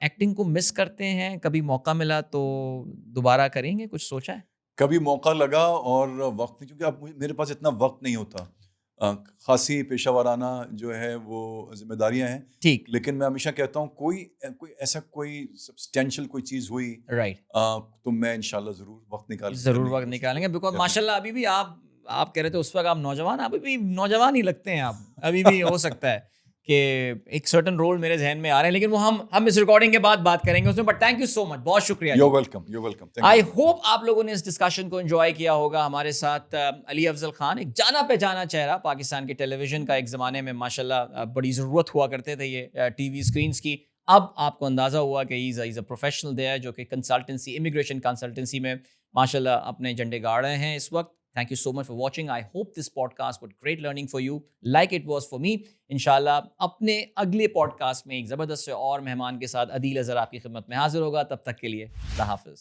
ایکٹنگ کو مس کرتے ہیں, کبھی موقع ملا تو دوبارہ کریں گے, کچھ سوچا ہے؟ کبھی موقع لگا اور وقت, کیونکہ اب میرے پاس اتنا وقت نہیں ہوتا, خاصی پیشہ ورانہ جو ہے وہ ذمہ داریاں ہیں. ٹھیک. لیکن میں ہمیشہ کہتا ہوں کوئی ایسا کوئی سبسٹینشیل کوئی چیز ہوئی رائٹ تو میں انشاءاللہ ضرور وقت نکالیں گے. بیکاز ماشاء اللہ ابھی بھی آپ کہہ رہے تھے اس وقت آپ نوجوان, ابھی بھی نوجوان ہی لگتے ہیں آپ, ابھی بھی ہو سکتا ہے کہ ایک سرٹن رول میرے ذہن میں آ رہے ہیں, لیکن وہ ہم اس ریکارڈنگ کے بعد بات کریں گے اس میں. بٹ تھینک یو سو مچ, بہت شکریہ. You welcome. آئی ہوپ آپ لوگوں نے اس ڈسکشن کو انجوائے کیا ہوگا. ہمارے ساتھ علی افضل خان, ایک جانا پہچانا چہرہ پاکستان کے ٹیلی ویژن کا. ایک زمانے میں ماشاء اللہ بڑی ضرورت ہوا کرتے تھے یہ ٹی وی اسکرینس کی. اب آپ کو اندازہ ہوا کہ ہی از اے پروفیشنل دے ہے جو کہ کنسلٹنسی, امیگریشن کنسلٹنسی میں ماشاء اللہ اپنے جھنڈے گاڑ رہے ہیں اس وقت. Thank you so much for watching. I hope this podcast was great learning for you like it was for me. انشاءاللہ اپنے اگلے پوڈکاسٹ میں ایک زبردست سے اور مہمان کے ساتھ عدیل اظہر آپ کی خدمت میں حاضر ہوگا. تب تک کے لیے اللہ حافظ.